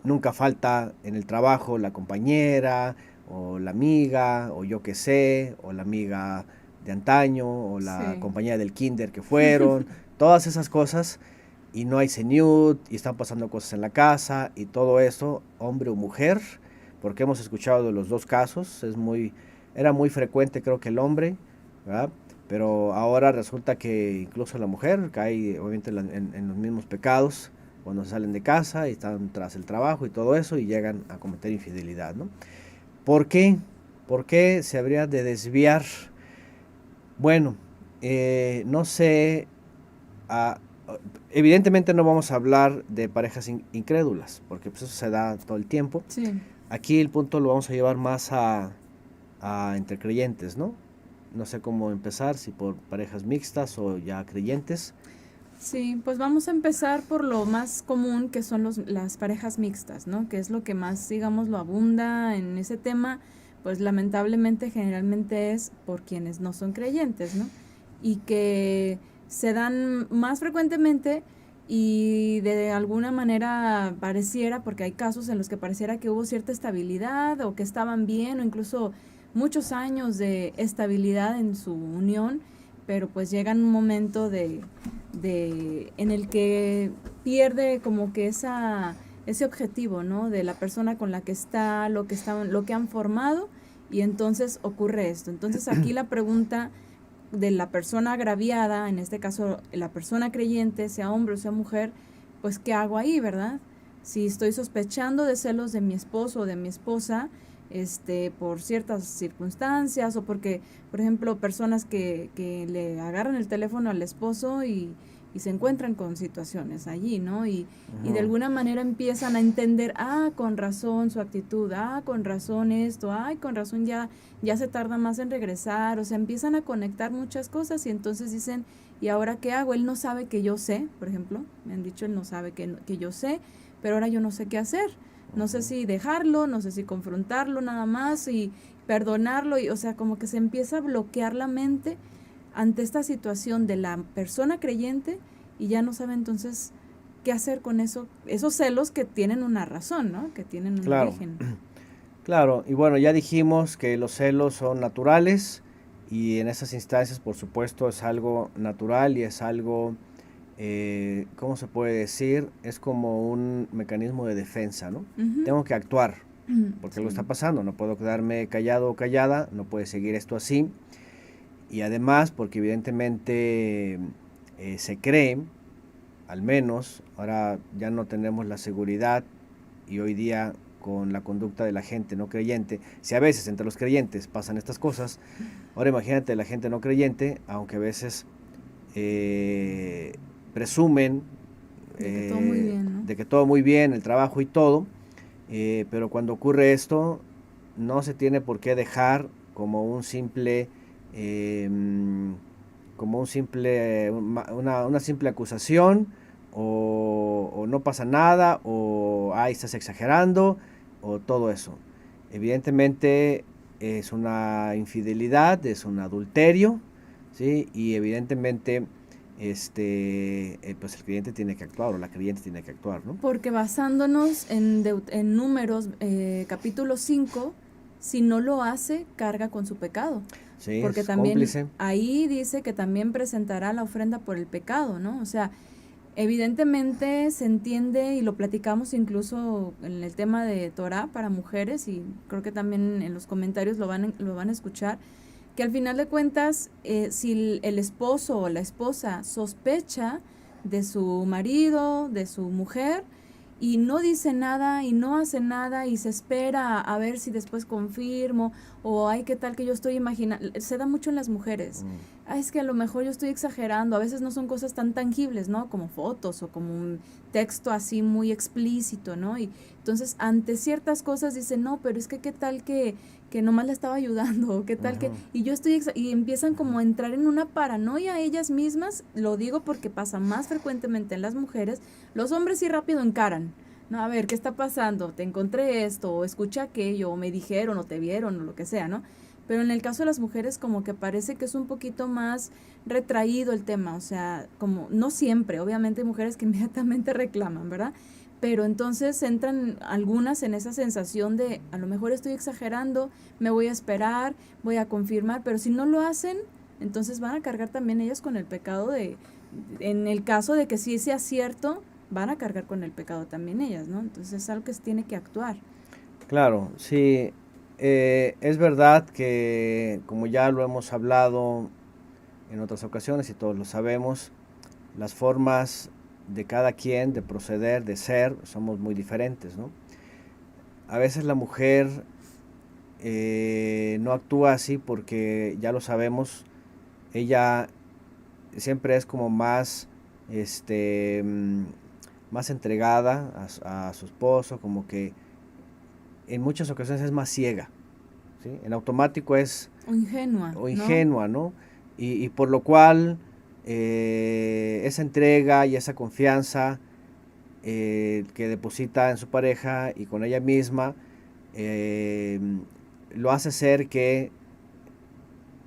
Nunca falta en el trabajo la compañera, o la amiga, o yo qué sé, o la amiga de antaño, o la compañera del kinder que fueron, todas esas cosas, y no hay señud, y están pasando cosas en la casa, y todo eso, hombre o mujer, porque hemos escuchado de los dos casos, era muy frecuente, creo que el hombre, ¿verdad?, pero ahora resulta que incluso la mujer cae obviamente en los mismos pecados cuando salen de casa y están tras el trabajo y todo eso, y llegan a cometer infidelidad, ¿no? ¿Por qué? ¿Por qué se habría de desviar Bueno, no sé, ah, evidentemente no vamos a hablar de parejas incrédulas, porque pues eso se da todo el tiempo. Sí. Aquí el punto lo vamos a llevar más a entre creyentes, ¿no? No sé cómo empezar, si por parejas mixtas o ya creyentes. Sí, pues vamos a empezar por lo más común que son las parejas mixtas, ¿no? Que es lo que más, digamos, lo abunda en ese tema, pues lamentablemente generalmente es por quienes no son creyentes, ¿no? Y que se dan más frecuentemente y de alguna manera pareciera, porque hay casos en los que pareciera que hubo cierta estabilidad o que estaban bien o incluso muchos años de estabilidad en su unión, pero pues llega un momento en el que pierde como que ese objetivo, ¿no? De la persona con la que está, lo que han formado, y entonces ocurre esto. Entonces aquí la pregunta de la persona agraviada, en este caso la persona creyente, sea hombre o sea mujer, pues ¿qué hago ahí, verdad? Si estoy sospechando de celos de mi esposo o de mi esposa, por ciertas circunstancias, o porque, por ejemplo, personas que le agarran el teléfono al esposo y se encuentran con situaciones allí, ¿no? Y de alguna manera empiezan a entender, con razón su actitud, con razón esto, con razón ya se tarda más en regresar, o sea, empiezan a conectar muchas cosas y entonces dicen, ¿y ahora qué hago? Él no sabe que yo sé, por ejemplo, me han dicho, él no sabe que yo sé, pero ahora yo no sé qué hacer. No sé si dejarlo, no sé si confrontarlo nada más y perdonarlo, y, o sea, como que se empieza a bloquear la mente ante esta situación de la persona creyente y ya no sabe entonces qué hacer con esos celos que tienen una razón, ¿no? Que tienen un Claro, origen. claro. Y bueno, ya dijimos que los celos son naturales y en esas instancias, por supuesto, es algo natural y es algo, ¿cómo se puede decir? Es como un mecanismo de defensa, ¿no? Ujú. Tengo que actuar porque algo Sí. está pasando, no puedo quedarme callado o callada, no puede seguir esto así. Y además, porque evidentemente se cree, al menos, ahora ya no tenemos la seguridad y hoy día con la conducta de la gente no creyente, si a veces entre los creyentes pasan estas cosas, ahora imagínate la gente no creyente, aunque a veces eh, presumen De que todo muy bien, ¿no? de que todo muy bien, el trabajo y todo, pero cuando ocurre esto, no se tiene por qué dejar como un simple, eh, como un simple, una simple acusación, o no pasa nada, o ay, estás exagerando, o todo eso. Evidentemente es una infidelidad, es un adulterio, ¿sí? Y evidentemente pues el cliente tiene que actuar o la creyente tiene que actuar, ¿no? Porque basándonos en Números, capítulo 5, si no lo hace, carga con su pecado. Sí, Porque es también cómplice. ahí dice que también presentará la ofrenda por el pecado, ¿no? O sea, evidentemente se entiende y lo platicamos incluso en el tema de Torah para mujeres, y creo que también en los comentarios lo van a escuchar, que al final de cuentas, si el esposo o la esposa sospecha de su marido, de su mujer, y no dice nada y no hace nada y se espera a ver si después confirmo, o ay, qué tal que yo estoy imaginando, se da mucho en las mujeres. Es que a lo mejor yo estoy exagerando, a veces no son cosas tan tangibles, ¿no? Como fotos o como un texto así muy explícito, ¿no? Y entonces ante ciertas cosas dicen, no, pero es que qué tal que nomás le estaba ayudando, o qué tal que, y yo estoy, y empiezan como a entrar en una paranoia ellas mismas, lo digo porque pasa más frecuentemente en las mujeres. Los hombres sí rápido encaran, no, a ver, ¿qué está pasando? Te encontré esto, o escuché aquello, o me dijeron, o te vieron, o lo que sea, ¿no? Pero en el caso de las mujeres como que parece que es un poquito más retraído el tema, o sea, como no siempre, obviamente hay mujeres que inmediatamente reclaman, ¿verdad? Pero entonces entran algunas en esa sensación de a lo mejor estoy exagerando, me voy a esperar, voy a confirmar, pero si no lo hacen, entonces van a cargar también ellas con el pecado en el caso de que sí sea cierto, van a cargar con el pecado también ellas, ¿no? Entonces es algo que se tiene que actuar. Claro, sí. Es verdad que, como ya lo hemos hablado en otras ocasiones y todos lo sabemos, las formas de cada quien, de proceder, de ser, somos muy diferentes, ¿no? A veces la mujer no actúa así porque ya lo sabemos, ella siempre es como más, más entregada a su esposo, como que en muchas ocasiones es más ciega, ¿sí? En automático es O ingenua, o ¿no? ingenua, ¿no? Y por lo cual esa entrega y esa confianza que deposita en su pareja y con ella misma eh, lo hace ser que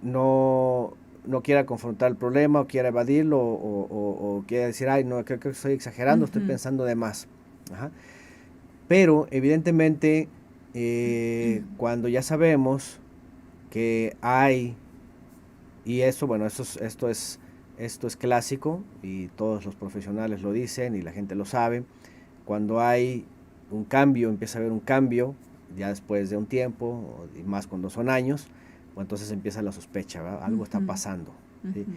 no quiera confrontar el problema o quiera evadirlo o quiera decir, ay, no, creo que estoy exagerando, estoy Ujú. pensando de más. Ajá. Pero evidentemente cuando ya sabemos que hay, y eso, bueno, esto es clásico y todos los profesionales lo dicen y la gente lo sabe, cuando hay un cambio, empieza a haber un cambio, ya después de un tiempo, y más cuando son años, pues entonces empieza la sospecha, ¿verdad? Algo está Ujú, pasando, ¿sí? ujú.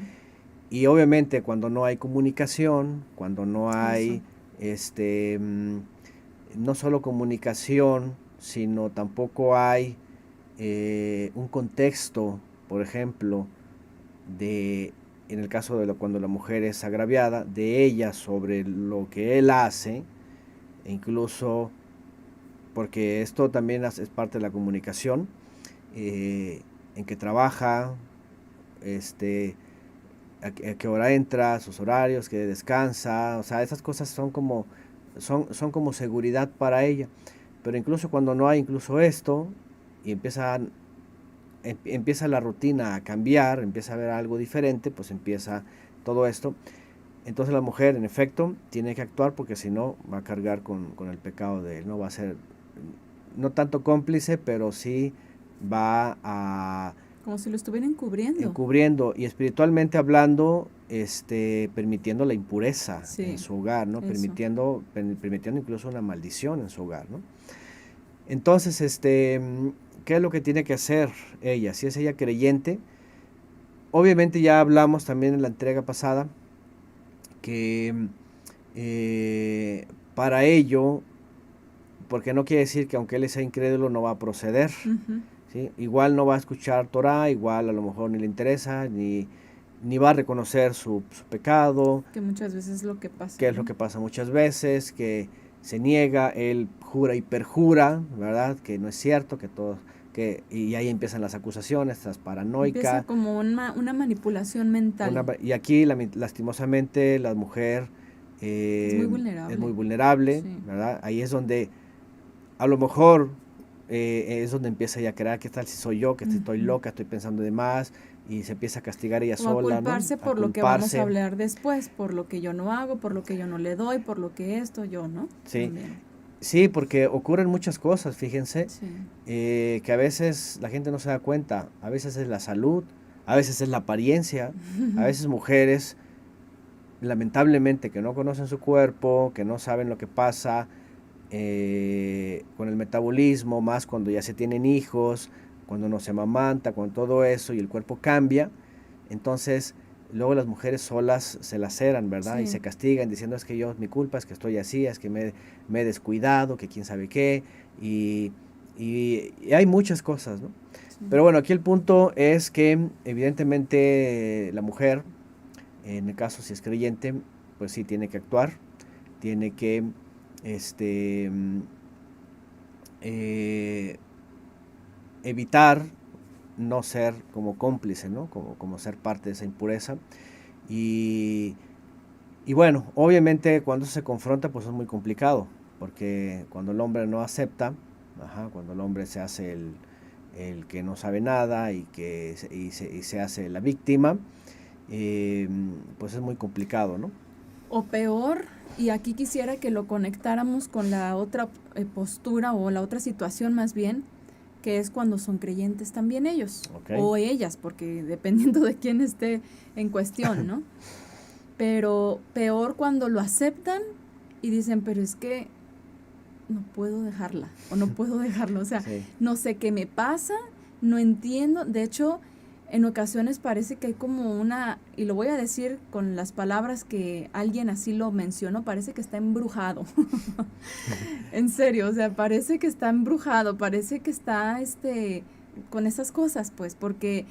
Y obviamente cuando no hay comunicación, cuando no Eso. hay, no solo comunicación, sino tampoco hay un contexto, por ejemplo, de, en el caso de cuando la mujer es agraviada, de ella sobre lo que él hace, e incluso porque esto también es parte de la comunicación, en que trabaja, este, a qué hora entra, sus horarios, que descansa, o sea, esas cosas son como seguridad para ella. Pero incluso cuando no hay incluso esto, y empieza la rutina a cambiar, empieza a haber algo diferente, pues empieza todo esto. Entonces la mujer, en efecto, tiene que actuar porque si no va a cargar con el pecado de él, ¿no? Va a ser no tanto cómplice, pero sí va a Como si lo estuvieran cubriendo. encubriendo y espiritualmente hablando, permitiendo la impureza en Sí, su hogar, ¿no? eso. Permitiendo incluso una maldición en su hogar, ¿no? Entonces, ¿qué es lo que tiene que hacer ella? Si es ella creyente, obviamente ya hablamos también en la entrega pasada que para ello, porque no quiere decir que aunque él sea incrédulo no va a proceder, Ujú. ¿sí? Igual no va a escuchar Torah, igual a lo mejor ni le interesa, ni va a reconocer su pecado, Que muchas veces es lo que pasa, que es lo ¿no? que pasa muchas veces, que se niega, él jura y perjura, ¿verdad? Que no es cierto, y ahí empiezan las acusaciones, estás Empieza paranoica, como una manipulación mental. y aquí lastimosamente la mujer Es muy es muy vulnerable. vulnerable, Sí. ¿verdad? Ahí es donde a lo mejor es donde empieza ella a creer, ¿qué tal si soy yo? Que estoy Ujú. loca, estoy pensando de más, y se empieza a castigar ella Como a sola, ¿no? culparse A por lo que vamos a culparse, hablar después, por lo que yo no hago, por lo que yo no le doy, por lo que esto, yo, ¿no? ¿sí? También. Sí, porque ocurren muchas cosas, fíjense, Sí. que a veces la gente no se da cuenta, a veces es la salud, a veces es la apariencia, a veces mujeres, lamentablemente, que no conocen su cuerpo, que no saben lo que pasa con el metabolismo, más cuando ya se tienen hijos, cuando no se amamanta, con todo eso y el cuerpo cambia, entonces luego las mujeres solas se laceran, ¿verdad? Y se Sí. castigan diciendo es que yo, mi culpa es que estoy así, es que me he descuidado, que quién sabe qué, y hay muchas cosas, ¿no? Sí. Pero bueno, aquí el punto es que evidentemente la mujer, en el caso si es creyente, pues sí tiene que actuar, tiene que este, eh, evitar no ser como cómplice, ¿no? Como ser parte de esa impureza. Y, y bueno, obviamente cuando se confronta pues es muy complicado, porque cuando el hombre no acepta, cuando el hombre se hace el que no sabe nada y se hace la víctima, pues es muy complicado, ¿no? O peor, y aquí quisiera que lo conectáramos con la otra postura o la otra situación más bien, que es cuando son creyentes también ellos, Ok. o ellas, porque dependiendo de quién esté en cuestión, ¿no? Pero peor cuando lo aceptan y dicen, pero es que no puedo dejarla, o no puedo dejarlo, o sea, Sí. no sé qué me pasa, no entiendo, de hecho, en ocasiones parece que hay como y lo voy a decir con las palabras que alguien así lo mencionó, parece que está embrujado. En serio, o sea, parece que está embrujado, parece que está con esas cosas, pues, porque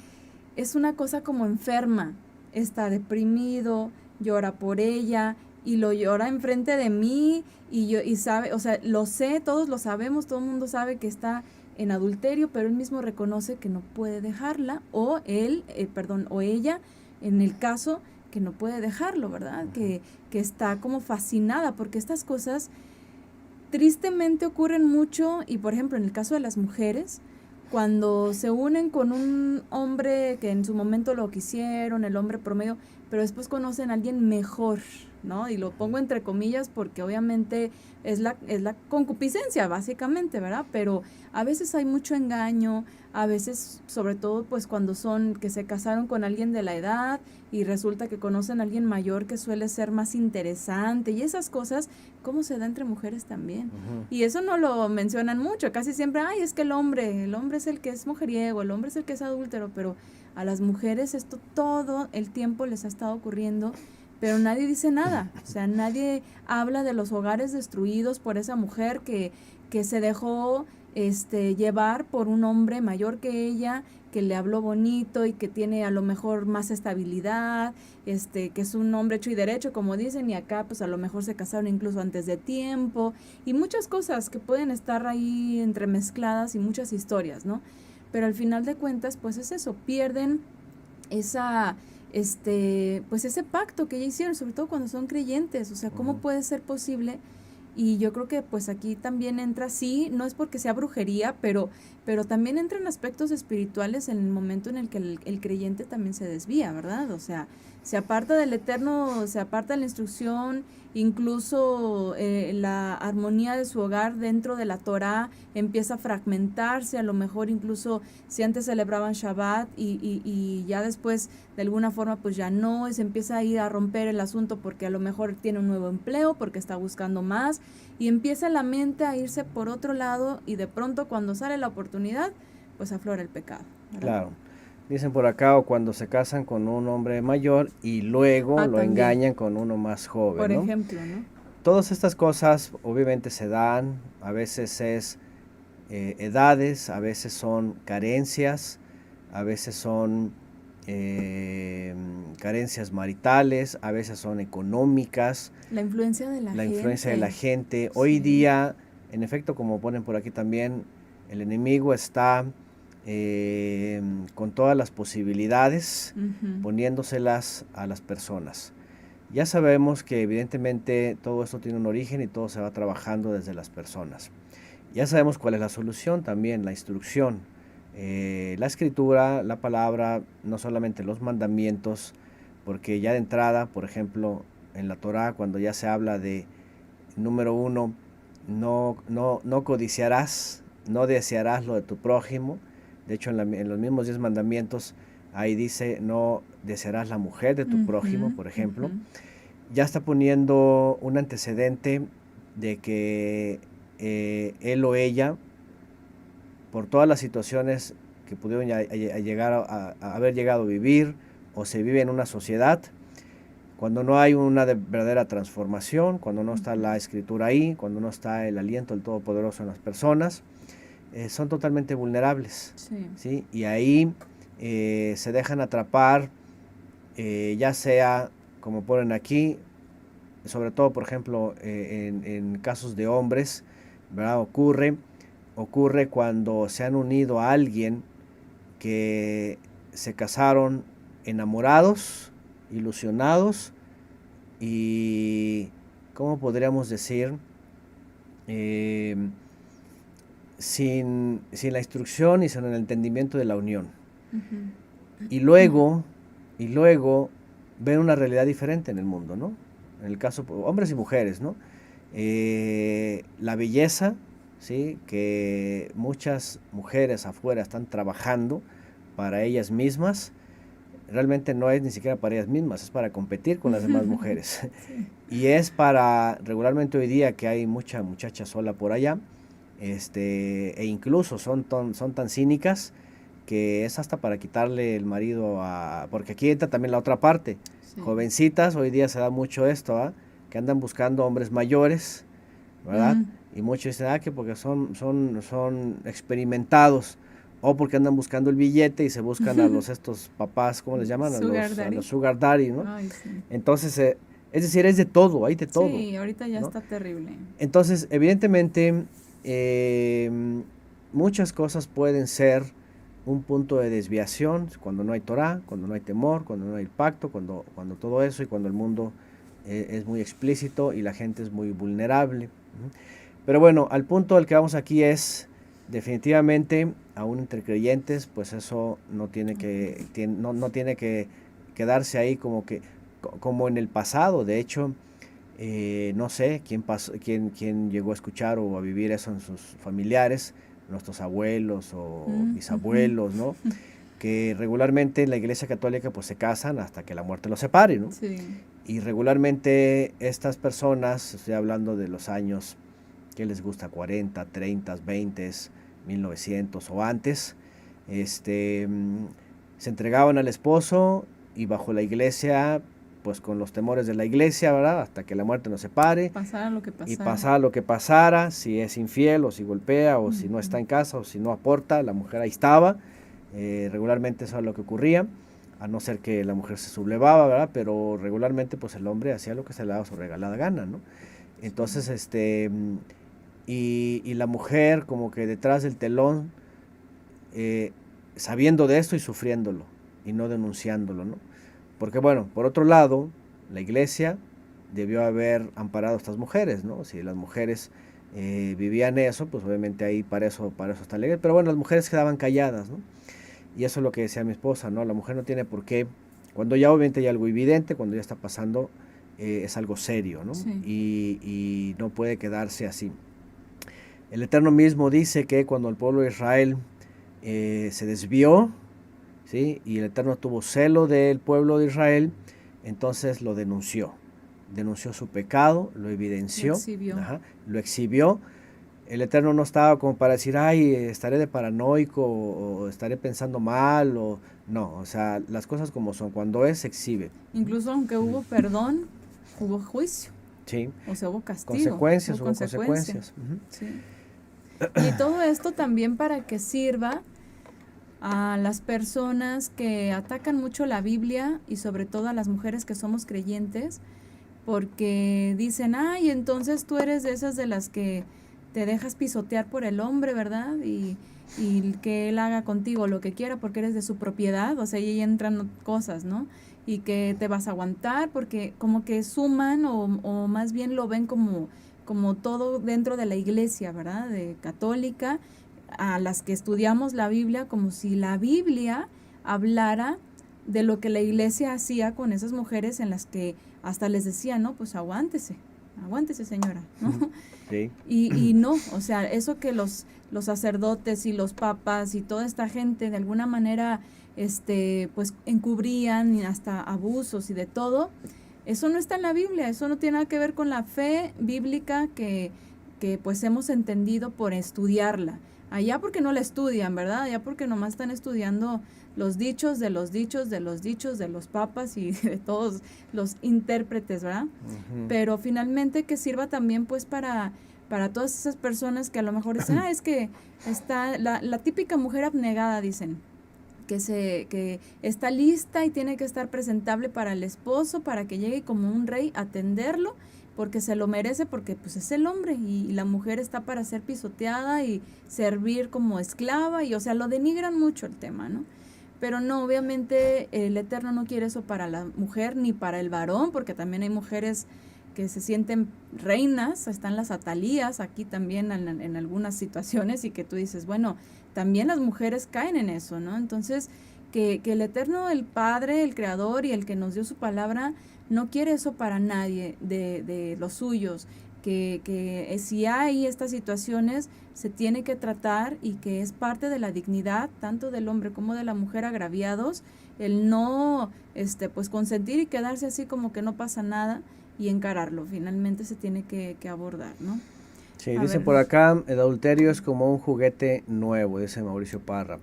es una cosa como enferma, está deprimido, llora por ella y lo llora enfrente de mí y sabe, o sea, lo sé, todos lo sabemos, todo el mundo sabe que está en adulterio, pero él mismo reconoce que no puede dejarla, o o ella, en el caso, que no puede dejarlo, ¿verdad? Que está como fascinada, porque estas cosas tristemente ocurren mucho, y por ejemplo, en el caso de las mujeres, cuando se unen con un hombre que en su momento lo quisieron, el hombre promedio, pero después conocen a alguien mejor, ¿no? Y lo pongo entre comillas porque obviamente es la concupiscencia, básicamente, ¿verdad? Pero a veces hay mucho engaño, a veces, sobre todo, pues cuando son que se casaron con alguien de la edad y resulta que conocen a alguien mayor que suele ser más interesante y esas cosas, ¿cómo se da entre mujeres también? Ujú. Y eso no lo mencionan mucho, casi siempre, ay, es que el hombre es el que es mujeriego, el hombre es el que es adúltero, pero a las mujeres esto todo el tiempo les ha estado ocurriendo, pero nadie dice nada, o sea, nadie habla de los hogares destruidos por esa mujer que se dejó llevar por un hombre mayor que ella, que le habló bonito y que tiene a lo mejor más estabilidad, que es un hombre hecho y derecho, como dicen, y acá pues a lo mejor se casaron incluso antes de tiempo, y muchas cosas que pueden estar ahí entremezcladas y muchas historias, ¿no? Pero al final de cuentas, pues es eso, pierden esa, pues ese pacto que ya hicieron, sobre todo cuando son creyentes, o sea, ¿cómo Ujú. puede ser posible? Y yo creo que pues aquí también entra, sí, no es porque sea brujería, pero también entran aspectos espirituales en el momento en el que el creyente también se desvía, ¿verdad? O sea, se aparta del Eterno, se aparta de la instrucción, incluso la armonía de su hogar dentro de la Torá empieza a fragmentarse, a lo mejor incluso si antes celebraban Shabbat y ya después de alguna forma pues ya no, y se empieza a ir a romper el asunto porque a lo mejor tiene un nuevo empleo, porque está buscando más, y empieza la mente a irse por otro lado y de pronto cuando sale la oportunidad, pues aflora el pecado, ¿verdad? Claro. Dicen por acá, o cuando se casan con un hombre mayor y luego lo También, engañan con uno más joven, por ¿no? ejemplo, ¿no? Todas estas cosas obviamente se dan, a veces es edades, a veces son carencias, a veces son carencias maritales, a veces son económicas, La influencia de la gente. influencia de la gente. Hoy Sí. día, en efecto, como ponen por aquí también, el enemigo está con todas las posibilidades, Ujú. poniéndoselas a las personas. Ya sabemos que evidentemente todo esto tiene un origen y todo se va trabajando desde las personas. Ya sabemos cuál es la solución también, la instrucción. La escritura, la palabra, no solamente los mandamientos, porque ya de entrada, por ejemplo, en la Torá, cuando ya se habla de, número 1, no codiciarás, no desearás lo de tu prójimo. De hecho, en los mismos 10 mandamientos, ahí dice, no desearás la mujer de tu prójimo, Ujú, por ejemplo. ujú. Ya está poniendo un antecedente de que él o ella, por todas las situaciones que pudieron llegar a haber llegado a vivir o se vive en una sociedad, cuando no hay una verdadera transformación, cuando no está la escritura ahí, cuando no está el aliento del Todopoderoso en las personas, son totalmente vulnerables, Sí. ¿sí? Y ahí se dejan atrapar, ya sea, como ponen aquí, sobre todo, por ejemplo, en casos de hombres, ¿verdad? Ocurre cuando se han unido a alguien que se casaron enamorados, ilusionados y, ¿cómo podríamos decir? Eh, sin la instrucción y sin el entendimiento de la unión. Ujú. Y luego ven una realidad diferente en el mundo, ¿no? En el caso, hombres y mujeres, ¿no? La belleza, ¿sí? Que muchas mujeres afuera están trabajando para ellas mismas, realmente no es ni siquiera para ellas mismas, es para competir con las demás mujeres. Sí. Y es para, regularmente hoy día que hay mucha muchacha sola por allá, e incluso son tan cínicas que es hasta para quitarle el marido a... Porque aquí entra también la otra parte. Sí. Jovencitas, hoy día se da mucho esto, ¿ah? Que andan buscando hombres mayores, ¿verdad? Mm. Y muchos dicen, que porque son experimentados. o porque andan buscando el billete y se buscan a los estos papás, ¿cómo les llaman? Sugar A daddy. los sugar daddy, ¿no? Ay, sí. Entonces, es decir, es de todo, hay de todo. Sí, ahorita ya ¿no? está terrible. Entonces, evidentemente, muchas cosas pueden ser un punto de desviación cuando no hay Torah, cuando no hay temor, cuando no hay pacto, cuando todo eso y cuando el mundo es muy explícito y la gente es muy vulnerable. ¿no? Pero bueno, al punto al que vamos aquí es, definitivamente, aún entre creyentes, pues eso no tiene que quedarse ahí como en el pasado. De hecho, no sé quién llegó a escuchar o a vivir eso en sus familiares, nuestros abuelos o bisabuelos, ¿no? Que regularmente en la Iglesia Católica pues se casan hasta que la muerte los separe, ¿no? Sí. Y regularmente estas personas, estoy hablando de los años que les gusta, 40, 30, 20, 1900 o antes, se entregaban al esposo y bajo la iglesia, pues con los temores de la iglesia, ¿verdad? Hasta que la muerte nos separe. Pasara lo que pasara. Y pasara lo que pasara, si es infiel o si golpea o si no está en casa o si no aporta, la mujer ahí estaba. Regularmente eso es lo que ocurría, a no ser que la mujer se sublevaba, ¿verdad? Pero regularmente pues el hombre hacía lo que se le daba su regalada gana, ¿no? Entonces, y la mujer como que detrás del telón, sabiendo de esto y sufriéndolo y no denunciándolo, ¿no? Porque bueno, por otro lado, la iglesia debió haber amparado a estas mujeres, ¿no? Si las mujeres vivían eso, pues obviamente ahí para eso está la iglesia. Pero bueno, las mujeres quedaban calladas, ¿no? Y eso es lo que decía mi esposa, ¿no? La mujer no tiene por qué, cuando ya obviamente hay algo evidente, cuando ya está pasando, es algo serio, ¿no? Sí. Y no puede quedarse así. El Eterno mismo dice que cuando el pueblo de Israel se desvió, ¿sí? Y el Eterno tuvo celo del pueblo de Israel, entonces lo denunció su pecado, lo evidenció, lo exhibió. El Eterno no estaba como para decir, ay, estaré de paranoico o estaré pensando mal, no, o sea, las cosas como son, cuando se exhibe. Incluso aunque hubo perdón, hubo juicio. Sí. O sea, hubo castigo. Hubo consecuencias. Sí. Y todo esto también para que sirva a las personas que atacan mucho la Biblia y sobre todo a las mujeres que somos creyentes, porque dicen, ay, entonces tú eres de esas de las que te dejas pisotear por el hombre, ¿verdad? Y que él haga contigo lo que quiera porque eres de su propiedad, o sea, ahí entran cosas, ¿no? Y que te vas a aguantar porque como que suman o más bien lo ven como todo dentro de la iglesia, ¿verdad? De católica, a las que estudiamos la Biblia, como si la Biblia hablara de lo que la iglesia hacía con esas mujeres en las que hasta les decía, no, pues aguántese señora, ¿no? Sí. Y no, o sea, eso que los sacerdotes y los papas y toda esta gente de alguna manera, pues encubrían y hasta abusos y de todo, eso no está en la Biblia, eso no tiene nada que ver con la fe bíblica que pues hemos entendido por estudiarla. Allá porque no la estudian, ¿verdad? Allá porque nomás están estudiando los dichos de los dichos de los dichos de los papas y de todos los intérpretes, ¿verdad? Uh-huh. Pero finalmente que sirva también pues para todas esas personas que a lo mejor dicen, es que está la típica mujer abnegada, dicen, que está lista y tiene que estar presentable para el esposo, para que llegue como un rey a atenderlo, porque se lo merece, porque pues es el hombre y la mujer está para ser pisoteada y servir como esclava, y o sea, lo denigran mucho el tema, ¿no? Pero no, obviamente el Eterno no quiere eso para la mujer ni para el varón, porque también hay mujeres que se sienten reinas, están las atalías aquí también en algunas situaciones, y que tú dices, bueno, también las mujeres caen en eso, ¿no? Entonces, que el Eterno, el Padre, el Creador y el que nos dio su palabra, no quiere eso para nadie de los suyos, que si hay estas situaciones se tiene que tratar, y que es parte de la dignidad tanto del hombre como de la mujer agraviados, el no pues consentir y quedarse así como que no pasa nada y encararlo. Finalmente se tiene que abordar, ¿no? Sí, dice por acá, el adulterio es como un juguete nuevo, dice Mauricio Parra.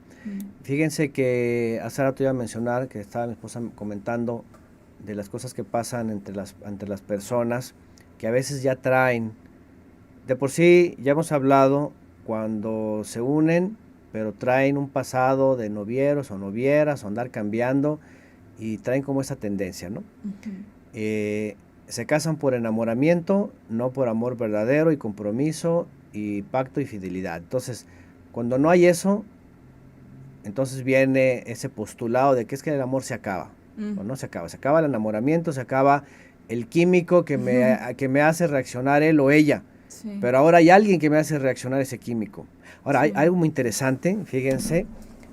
Fíjense que hace rato iba a mencionar, que estaba mi esposa comentando de las cosas que pasan entre las personas, que a veces ya traen, de por sí ya hemos hablado, cuando se unen pero traen un pasado de novieros o novieras o andar cambiando y traen como esa tendencia, ¿no? Se casan por enamoramiento, no por amor verdadero y compromiso y pacto y fidelidad. Entonces, cuando no hay eso, entonces viene ese postulado de que es que el amor se acaba. O no se acaba el enamoramiento, se acaba el químico que me hace reaccionar él o ella. Sí. Pero ahora hay alguien que me hace reaccionar ese químico. Ahora, Sí. hay algo muy interesante, fíjense.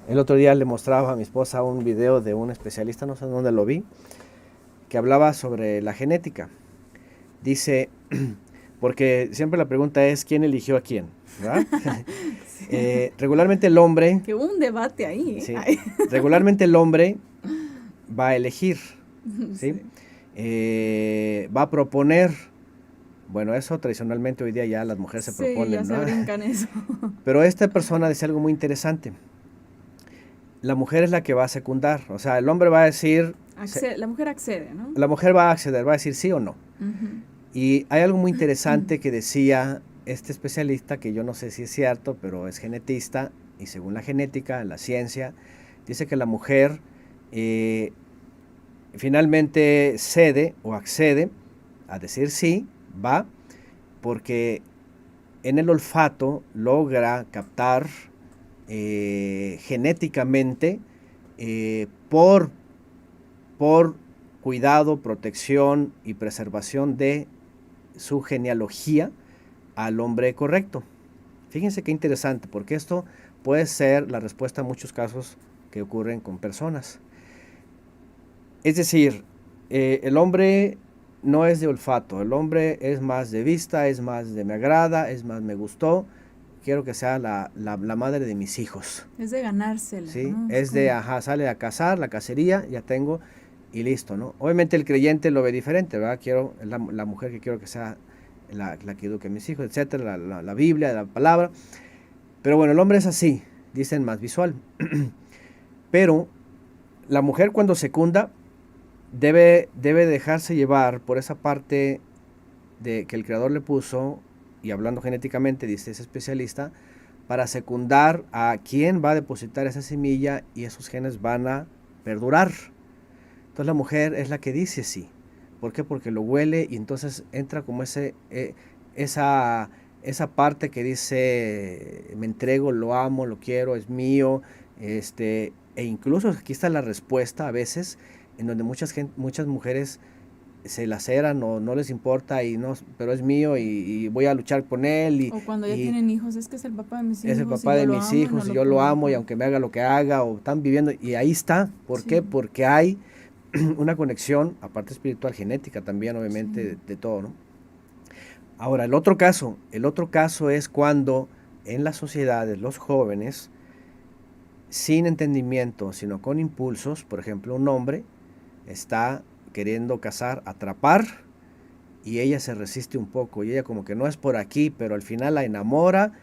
El otro día le mostraba a mi esposa un video de un especialista, no sé dónde lo vi, que hablaba sobre la genética. Dice, porque siempre la pregunta es, ¿quién eligió a quién? ¿Verdad? Sí. Regularmente el hombre, Que hubo un debate ahí. sí, Ay. regularmente el hombre va a elegir, ¿sí? Va a proponer. Bueno, eso tradicionalmente hoy día ya las mujeres se Sí, proponen, ya se ¿no? brincan eso. Pero esta persona dice algo muy interesante. La mujer es la que va a secundar, o sea, el hombre va a decir, La mujer accede, ¿no? la mujer va a acceder, va a decir sí o no. Ujú. Y hay algo muy interesante que decía este especialista, que yo no sé si es cierto, pero es genetista, y según la genética, la ciencia, dice que la mujer finalmente cede o accede a decir sí, va, porque en el olfato logra captar genéticamente por cuidado, protección y preservación de su genealogía al hombre correcto. Fíjense qué interesante, porque esto puede ser la respuesta a muchos casos que ocurren con personas. Es decir, el hombre no es de olfato, el hombre es más de vista, es más de me agrada, es más me gustó, quiero que sea la madre de mis hijos. Es de ganársela, ¿Sí? ¿no? Es como- de, sale a cazar, la cacería, ya tengo, y listo, ¿no? Obviamente el creyente lo ve diferente, ¿verdad? Quiero, la mujer que quiero que sea la que eduque a mis hijos, etcétera, la Biblia, la palabra. Pero bueno, el hombre es así, dicen más visual. Pero la mujer cuando secunda debe dejarse llevar por esa parte de que el creador le puso, y hablando genéticamente, dice ese especialista, para secundar a quien va a depositar esa semilla y esos genes van a perdurar. Entonces la mujer es la que dice sí. ¿Por qué? Porque lo huele y entonces entra como esa parte que dice me entrego, lo amo, lo quiero, es mío, e incluso aquí está la respuesta a veces en donde muchas mujeres se laceran o no les importa y no, pero es mío y voy a luchar con él O cuando ya y tienen hijos, es que es el papá de mis hijos. es el papá y de yo lo mis amo y hijos no y lo yo lo puedo amo y dejar. aunque me haga lo que haga o están viviendo y ahí está. ¿Por Sí. qué? Porque hay una conexión, aparte espiritual, genética también, obviamente, Sí. de todo, ¿no? Ahora, el otro caso es cuando en las sociedades los jóvenes, sin entendimiento, sino con impulsos, por ejemplo, un hombre está queriendo cazar, atrapar, y ella se resiste un poco, y ella como que no es por aquí, pero al final la enamora,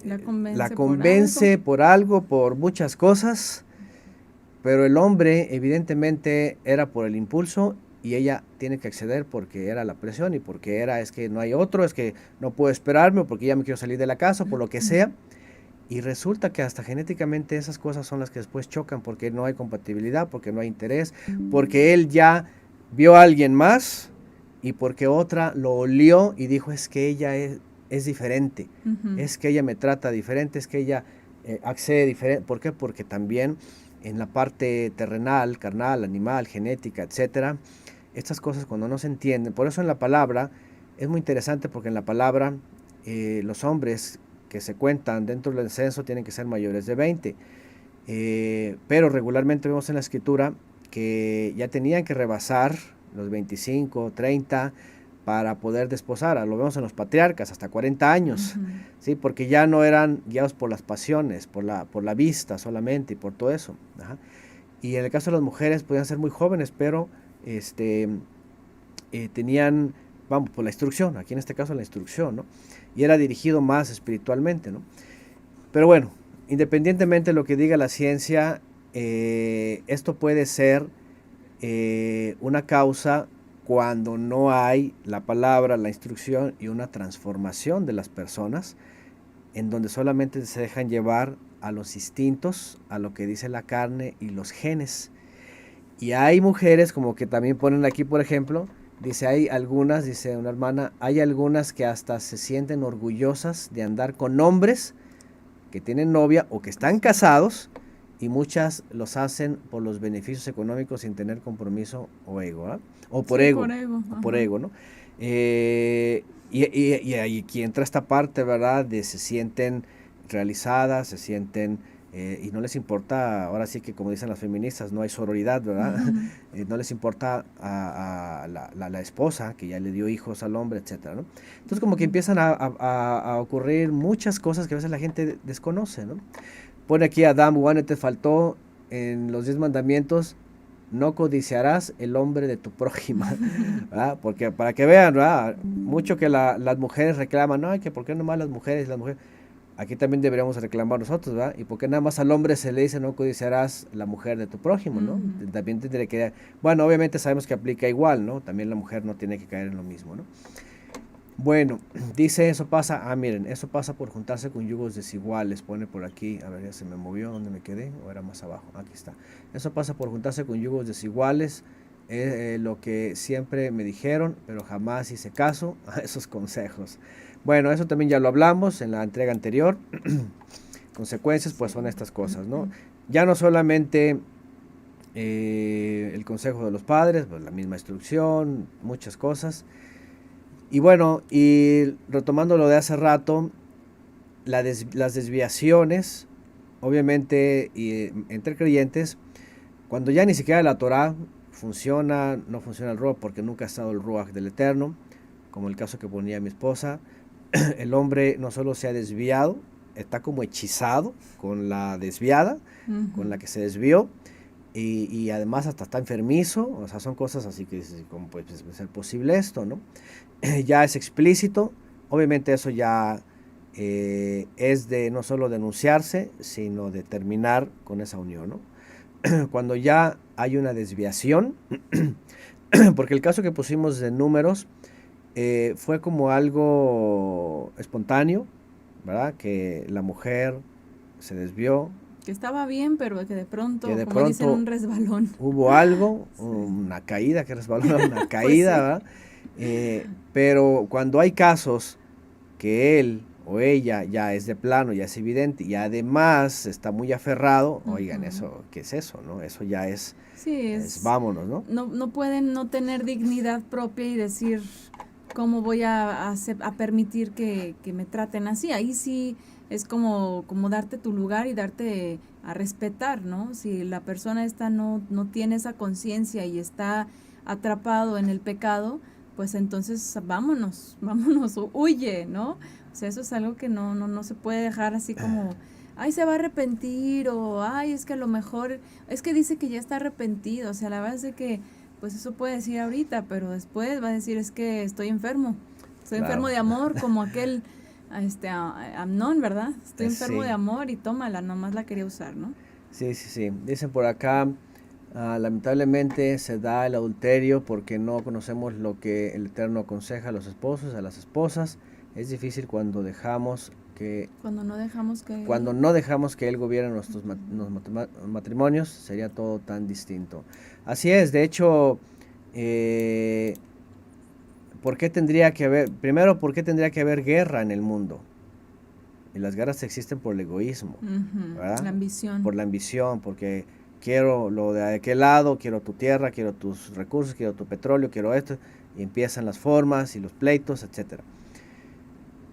La la convence por algo, por muchas cosas, pero el hombre evidentemente era por el impulso y ella tiene que acceder porque era la presión y porque es que no hay otro, es que no puedo esperarme, o porque ya me quiero salir de la casa, por lo que sea. Y resulta que hasta genéticamente esas cosas son las que después chocan porque no hay compatibilidad, porque no hay interés, porque él ya vio a alguien más y porque otra lo olió y dijo es que ella es diferente, es que ella me trata diferente, es que ella accede diferente. ¿Por qué? Porque también en la parte terrenal, carnal, animal, genética, etcétera, estas cosas cuando no se entienden, por eso en la palabra es muy interesante porque en la palabra los hombres que se cuentan dentro del censo tienen que ser mayores de 20, pero regularmente vemos en la escritura que ya tenían que rebasar los 25, 30 para poder desposar. Lo vemos en los patriarcas, hasta 40 años, ¿sí? Porque ya no eran guiados por las pasiones, por la vista solamente y por todo eso. Ajá. Y en el caso de las mujeres podían ser muy jóvenes, pero tenían, vamos, por la instrucción, aquí en este caso la instrucción, ¿no? Y era dirigido más espiritualmente, ¿no? Pero bueno, independientemente de lo que diga la ciencia, esto puede ser una causa cuando no hay la palabra, la instrucción y una transformación de las personas, en donde solamente se dejan llevar a los instintos, a lo que dice la carne y los genes. Y hay mujeres como que también ponen aquí, por ejemplo, dice, hay algunas, dice una hermana, hay algunas que hasta se sienten orgullosas de andar con hombres que tienen novia o que están casados, y muchas los hacen por los beneficios económicos sin tener compromiso o ego, ¿eh? O por ego, o por ego, ¿no? Y aquí entra esta parte, ¿verdad? De se sienten realizadas, se sienten, y no les importa, ahora sí que como dicen las feministas, no hay sororidad, ¿verdad? No les importa a la esposa, que ya le dio hijos al hombre, etcétera, ¿no? Entonces como que empiezan a ocurrir muchas cosas que a veces la gente desconoce, ¿no? Pone aquí Adam, Juan, te faltó en los 10 mandamientos, no codiciarás el hombre de tu prójima, ¿verdad? Porque para que vean, ¿verdad? Mucho que las mujeres reclaman, no, que por qué nomás las mujeres, aquí también deberíamos reclamar nosotros, ¿verdad? Y por qué nada más al hombre se le dice no codiciarás la mujer de tu prójimo, ¿no? También tendría que, bueno, obviamente sabemos que aplica igual, ¿no? También la mujer no tiene que caer en lo mismo, ¿no? Bueno, dice eso pasa, miren, eso pasa por juntarse con yugos desiguales, pone por aquí, a ver, ya se me movió, ¿dónde me quedé? ¿O era más abajo? Aquí está. Eso pasa por juntarse con yugos desiguales, lo que siempre me dijeron, pero jamás hice caso a esos consejos. Bueno, eso también ya lo hablamos en la entrega anterior. Consecuencias, pues son estas cosas, ¿no? Ya no solamente el consejo de los padres, pues la misma instrucción, muchas cosas. Y bueno, y retomando lo de hace rato, las desviaciones, obviamente, entre creyentes, cuando ya ni siquiera la Torah funciona, no funciona el Ruach porque nunca ha estado el Ruach del Eterno, como el caso que ponía mi esposa, el hombre no solo se ha desviado, está como hechizado con la desviada, con la que se desvió, y además hasta está enfermizo, o sea, son cosas así que como puede ser posible esto, ¿no? Ya es explícito, obviamente eso ya es de no solo denunciarse, sino de terminar con esa unión, ¿no? Cuando ya hay una desviación, porque el caso que pusimos de números fue como algo espontáneo, ¿verdad? Que la mujer se desvió. Que estaba bien, pero que de pronto, como dicen, un resbalón. Hubo algo, una caída, que resbaló, una caída, pues sí. ¿Verdad? Pero cuando hay casos que él o ella ya es de plano, ya es evidente, y además está muy aferrado, oigan, eso, ¿qué es eso, no? Eso ya es, sí, vámonos, ¿no? No pueden no tener dignidad propia y decir, ¿cómo voy a permitir que me traten así? Ahí sí es como darte tu lugar y darte a respetar, ¿no? Si la persona esta no tiene esa conciencia y está atrapado en el pecado, pues entonces vámonos, huye, ¿no? O sea, eso es algo que no se puede dejar así como, ay, se va a arrepentir, o ay, es que a lo mejor, es que dice que ya está arrepentido, o sea, la verdad es que, pues eso puede decir ahorita, pero después va a decir, es que estoy enfermo enfermo de amor, como aquel Amnón, ¿verdad? Estoy enfermo de amor y tómala, nomás la quería usar, ¿no? Sí. Dicen por acá, lamentablemente se da el adulterio porque no conocemos lo que el Eterno aconseja a los esposos, a las esposas. Es difícil cuando no dejamos que Él gobierne nuestros matrimonios, sería todo tan distinto. Así es, de hecho, ¿por qué tendría que haber guerra en el mundo? Y las guerras existen por el egoísmo, ¿verdad? La ambición. Por la ambición, porque quiero lo de aquel lado, quiero tu tierra, quiero tus recursos, quiero tu petróleo, quiero esto, y empiezan las formas y los pleitos, etcétera.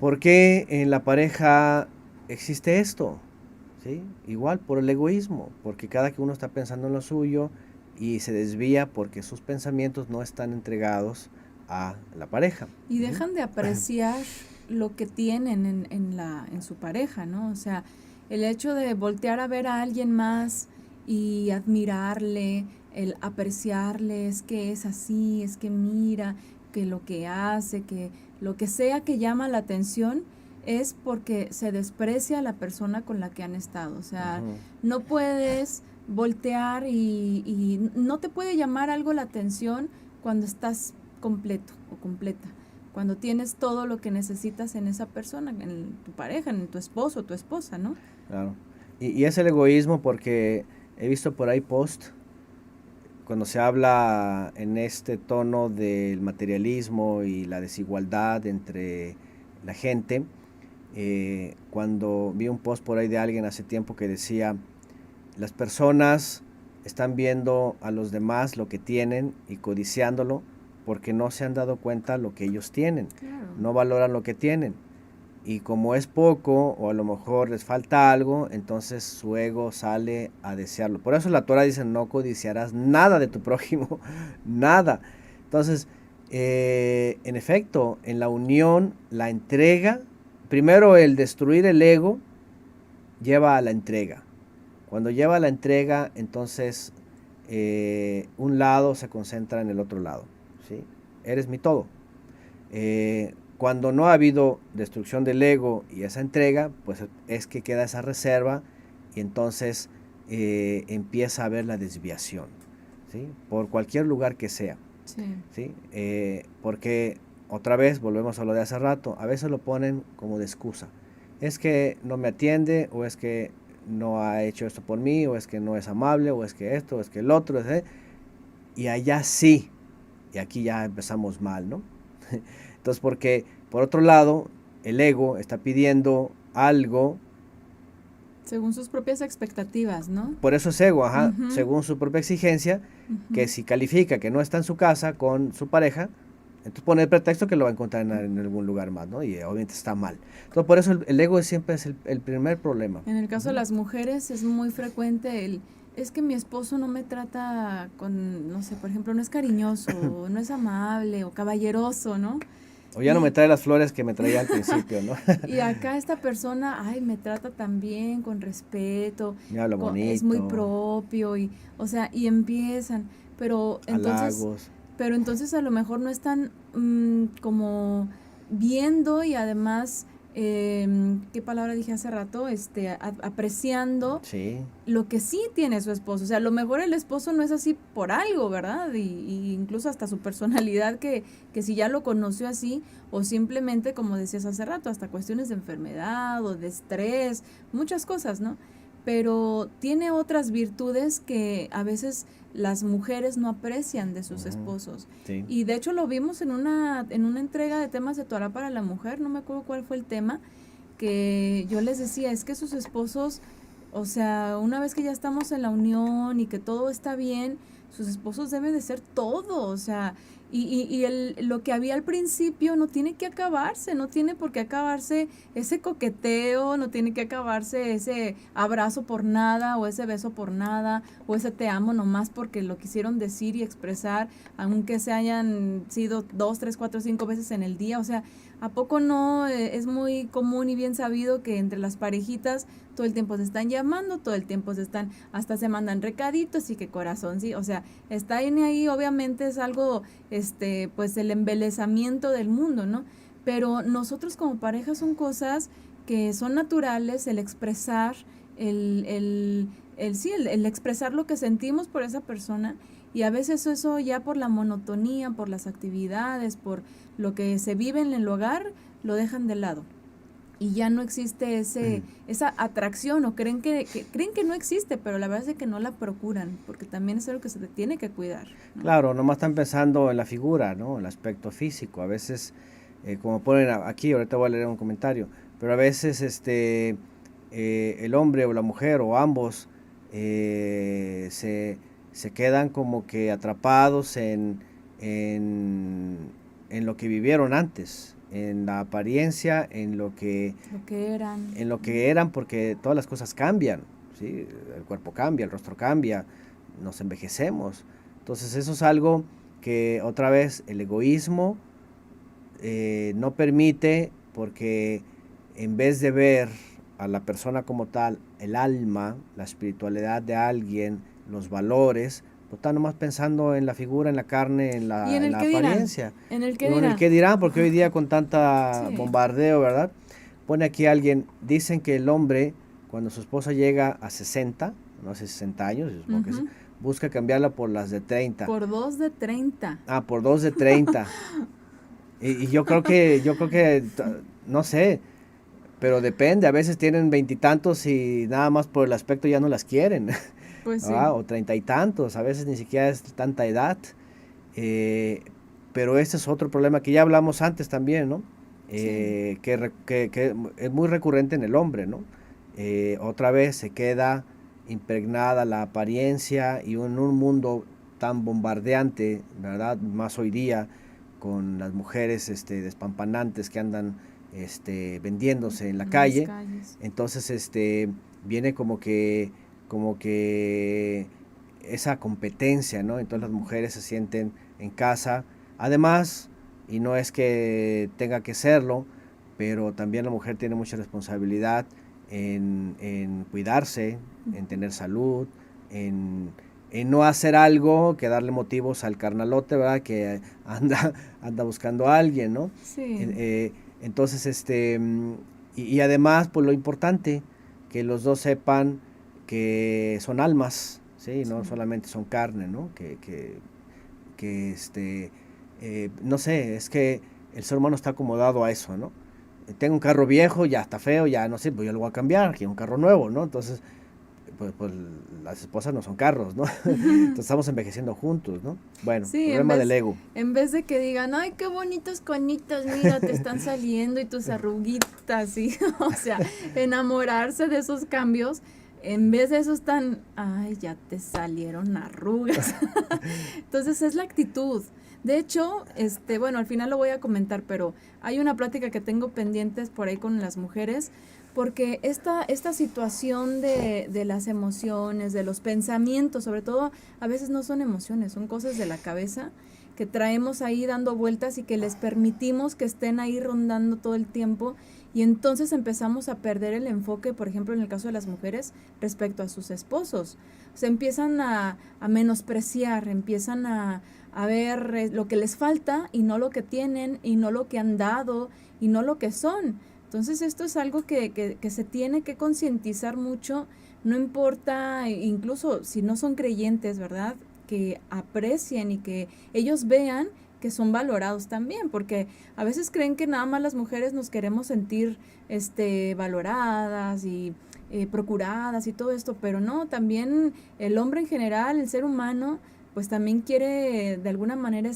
¿Por qué en la pareja existe esto? ¿Sí? Igual por el egoísmo, porque cada que uno está pensando en lo suyo y se desvía porque sus pensamientos no están entregados a la pareja. Y dejan de apreciar lo que tienen en su pareja, ¿no? O sea, el hecho de voltear a ver a alguien más y admirarle, el apreciarle, es que es así, es que mira, que lo que hace, que lo que sea que llama la atención es porque se desprecia a la persona con la que han estado. O sea, no puedes voltear y no te puede llamar algo la atención cuando estás completo o completa, cuando tienes todo lo que necesitas en esa persona, en tu pareja, en tu esposo o tu esposa, ¿no? Claro. Y es el egoísmo porque he visto por ahí post cuando se habla en este tono del materialismo y la desigualdad entre la gente. Cuando vi un post por ahí de alguien hace tiempo que decía, las personas están viendo a los demás lo que tienen y codiciándolo porque no se han dado cuenta lo que ellos tienen, Claro. no valoran lo que tienen. Y como es poco o a lo mejor les falta algo, entonces su ego sale a desearlo. Por eso la Torah dice, no codiciarás nada de tu prójimo, nada. Entonces, en efecto, en la unión, la entrega, primero el destruir el ego lleva a la entrega. Cuando lleva a la entrega, entonces un lado se concentra en el otro lado, ¿sí? Eres mi todo. Cuando no ha habido destrucción del ego y esa entrega, pues es que queda esa reserva y entonces empieza a haber la desviación, ¿sí? Por cualquier lugar que sea, Sí. ¿sí? Porque otra vez, volvemos a lo de hace rato, a veces lo ponen como de excusa. Es que no me atiende, o es que no ha hecho esto por mí, o es que no es amable, o es que esto, o es que el otro, y allá sí, y aquí ya empezamos mal, ¿no? Entonces, porque por otro lado, el ego está pidiendo algo, Según sus propias expectativas, ¿no? por eso es ego, ajá, Ujú, según su propia exigencia, que ujú. si califica que no está en su casa con su pareja, entonces pone el pretexto que lo va a encontrar en algún lugar más, ¿no? Y obviamente está mal. Entonces, por eso el ego siempre es el primer problema. En el caso de Ujú. las mujeres es muy frecuente es que mi esposo no me trata con, no sé, por ejemplo, no es cariñoso, o no es amable o caballeroso, ¿no? O ya no me Y, trae las flores que me traía al principio, ¿no? y acá esta persona, ay, me trata tan bien, con respeto, Me habla es muy bonito, propio y, o sea, y empiezan, halagos. pero entonces a lo mejor no están como viendo y además, ¿qué palabra dije hace rato? Apreciando Sí. lo que sí tiene su esposo. O sea, a lo mejor el esposo no es así por algo, ¿verdad? Y incluso hasta su personalidad, que si ya lo conoció así, o simplemente, como decías hace rato, hasta cuestiones de enfermedad o de estrés, muchas cosas, ¿no? Pero tiene otras virtudes que a veces las mujeres no aprecian de sus Ujú, esposos. sí. Y de hecho lo vimos en una entrega de temas de Torah para la mujer, no me acuerdo cuál fue el tema, que yo les decía, es que sus esposos, o sea, una vez que ya estamos en la unión y que todo está bien, sus esposos deben de ser todo, o sea, lo que había al principio no tiene que acabarse, no tiene por qué acabarse ese coqueteo, no tiene que acabarse ese abrazo por nada, o ese beso por nada, o ese te amo nomás porque lo quisieron decir y expresar, aunque se hayan sido 2, 3, 4, 5 veces en el día, o sea, ¿a poco no? Es muy común y bien sabido que entre las parejitas todo el tiempo se están llamando, todo el tiempo hasta se mandan recaditos y que corazón, sí, o sea, está ahí, obviamente es algo, pues el embelezamiento del mundo, ¿no? Pero nosotros como pareja son cosas que son naturales, el expresar, el expresar lo que sentimos por esa persona, y a veces eso ya por la monotonía, por las actividades, por lo que se vive en el hogar, lo dejan de lado. Y ya no existe esa atracción, o creen que no existe, pero la verdad es que no la procuran, porque también es algo que se te tiene que cuidar, ¿no? Claro, nomás están pensando en la figura, ¿no? El aspecto físico. A veces, como ponen aquí, ahorita voy a leer un comentario, pero a veces el hombre o la mujer o ambos se quedan como que atrapados en lo que vivieron antes, en la apariencia, en lo que eran, porque todas las cosas cambian, ¿sí? El cuerpo cambia, el rostro cambia, nos envejecemos. Entonces eso es algo que otra vez el egoísmo no permite, porque en vez de ver a la persona como tal, el alma, la espiritualidad de alguien, los valores, pues está nomás pensando en la figura, en la carne, ¿Y en en el la qué dirán? apariencia. ¿En el qué Y bueno, el dirán? qué dirán, porque hoy día con tanta Sí. bombardeo, ¿verdad? Pone aquí alguien, dicen que el hombre, cuando su esposa llega a 60, no sé, 60 años, supongo que sí, Ujú. busca cambiarla por las de 30. Por 2 de 30. Ah, por dos de 30. Y yo creo que, no sé, pero depende, a veces tienen veintitantos y nada más por el aspecto ya no las quieren, Pues sí, o treinta y tantos, a veces ni siquiera es tanta edad. Eh, pero ese es otro problema que ya hablamos antes también, ¿no? sí, Que es muy recurrente en el hombre, ¿no? Otra vez se queda impregnada la apariencia y en un mundo tan bombardeante, ¿verdad? Más hoy día, con las mujeres despampanantes que andan vendiéndose en la en las calle. calles. Entonces viene como que esa competencia, ¿no? Entonces las mujeres se sienten en casa. Además, y no es que tenga que serlo, pero también la mujer tiene mucha responsabilidad en cuidarse, en tener salud, en, en no hacer algo que darle motivos al carnalote, ¿verdad? Que anda buscando a alguien, ¿no? Sí, Entonces, y además, pues lo importante, que los dos sepan que son almas, ¿sí? No sí. solamente son carne, ¿no? No sé, es que el ser humano está acomodado a eso, ¿no? Tengo un carro viejo, ya está feo, ya no sé, pues yo lo voy a cambiar, quiero un carro nuevo, ¿no? Entonces, pues las esposas no son carros, ¿no? Entonces estamos envejeciendo juntos, ¿no? Bueno, Sí, problema del ego. en vez de que digan, ay, qué bonitos conitos, mira, te están saliendo y tus arruguitas, y, o sea, enamorarse de esos cambios, en vez de eso están, ay, ya te salieron arrugas. Entonces es la actitud. De hecho, bueno, al final lo voy a comentar, pero hay una plática que tengo pendientes por ahí con las mujeres, porque esta situación de las emociones, de los pensamientos, sobre todo, a veces no son emociones, son cosas de la cabeza que traemos ahí dando vueltas y que les permitimos que estén ahí rondando todo el tiempo y entonces empezamos a perder el enfoque, por ejemplo, en el caso de las mujeres, respecto a sus esposos. Se empiezan a menospreciar, empiezan a ver lo que les falta y no lo que tienen y no lo que han dado y no lo que son. Entonces esto es algo que se tiene que concientizar mucho, no importa, incluso si no son creyentes, ¿verdad? Que aprecien y que ellos vean que son valorados también, porque a veces creen que nada más las mujeres nos queremos sentir valoradas y procuradas y todo esto, pero no, también el hombre en general, el ser humano, pues también quiere de alguna manera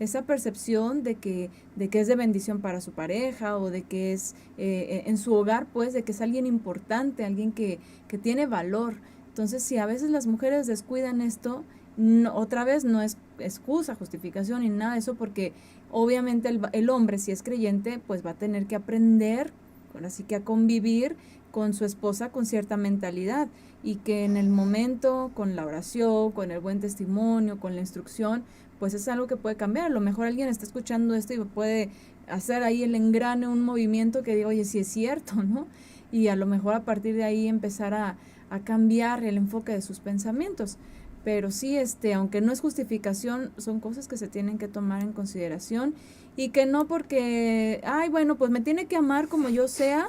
esa percepción de que es de bendición para su pareja o de que es en su hogar, pues, de que es alguien importante, alguien que tiene valor. Entonces, si a veces las mujeres descuidan esto, no, otra vez no es excusa, justificación ni nada de eso, porque obviamente el hombre, si es creyente, pues va a tener que aprender, ahora sí que a convivir con su esposa con cierta mentalidad y que en el momento, con la oración, con el buen testimonio, con la instrucción, pues es algo que puede cambiar. A lo mejor alguien está escuchando esto y puede hacer ahí el engrane, un movimiento que diga, oye, sí es cierto, ¿no? Y a lo mejor a partir de ahí empezar a cambiar el enfoque de sus pensamientos. Pero sí, aunque no es justificación, son cosas que se tienen que tomar en consideración y que no porque, ay, bueno, pues me tiene que amar como yo sea,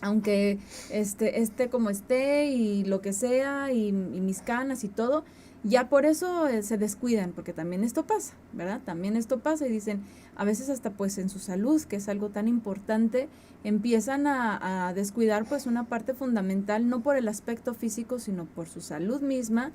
aunque esté como esté y lo que sea y mis canas y todo, ya por eso se descuidan, porque también esto pasa, ¿verdad? También esto pasa y dicen, a veces hasta pues en su salud, que es algo tan importante, empiezan a descuidar pues una parte fundamental, no por el aspecto físico, sino por su salud misma,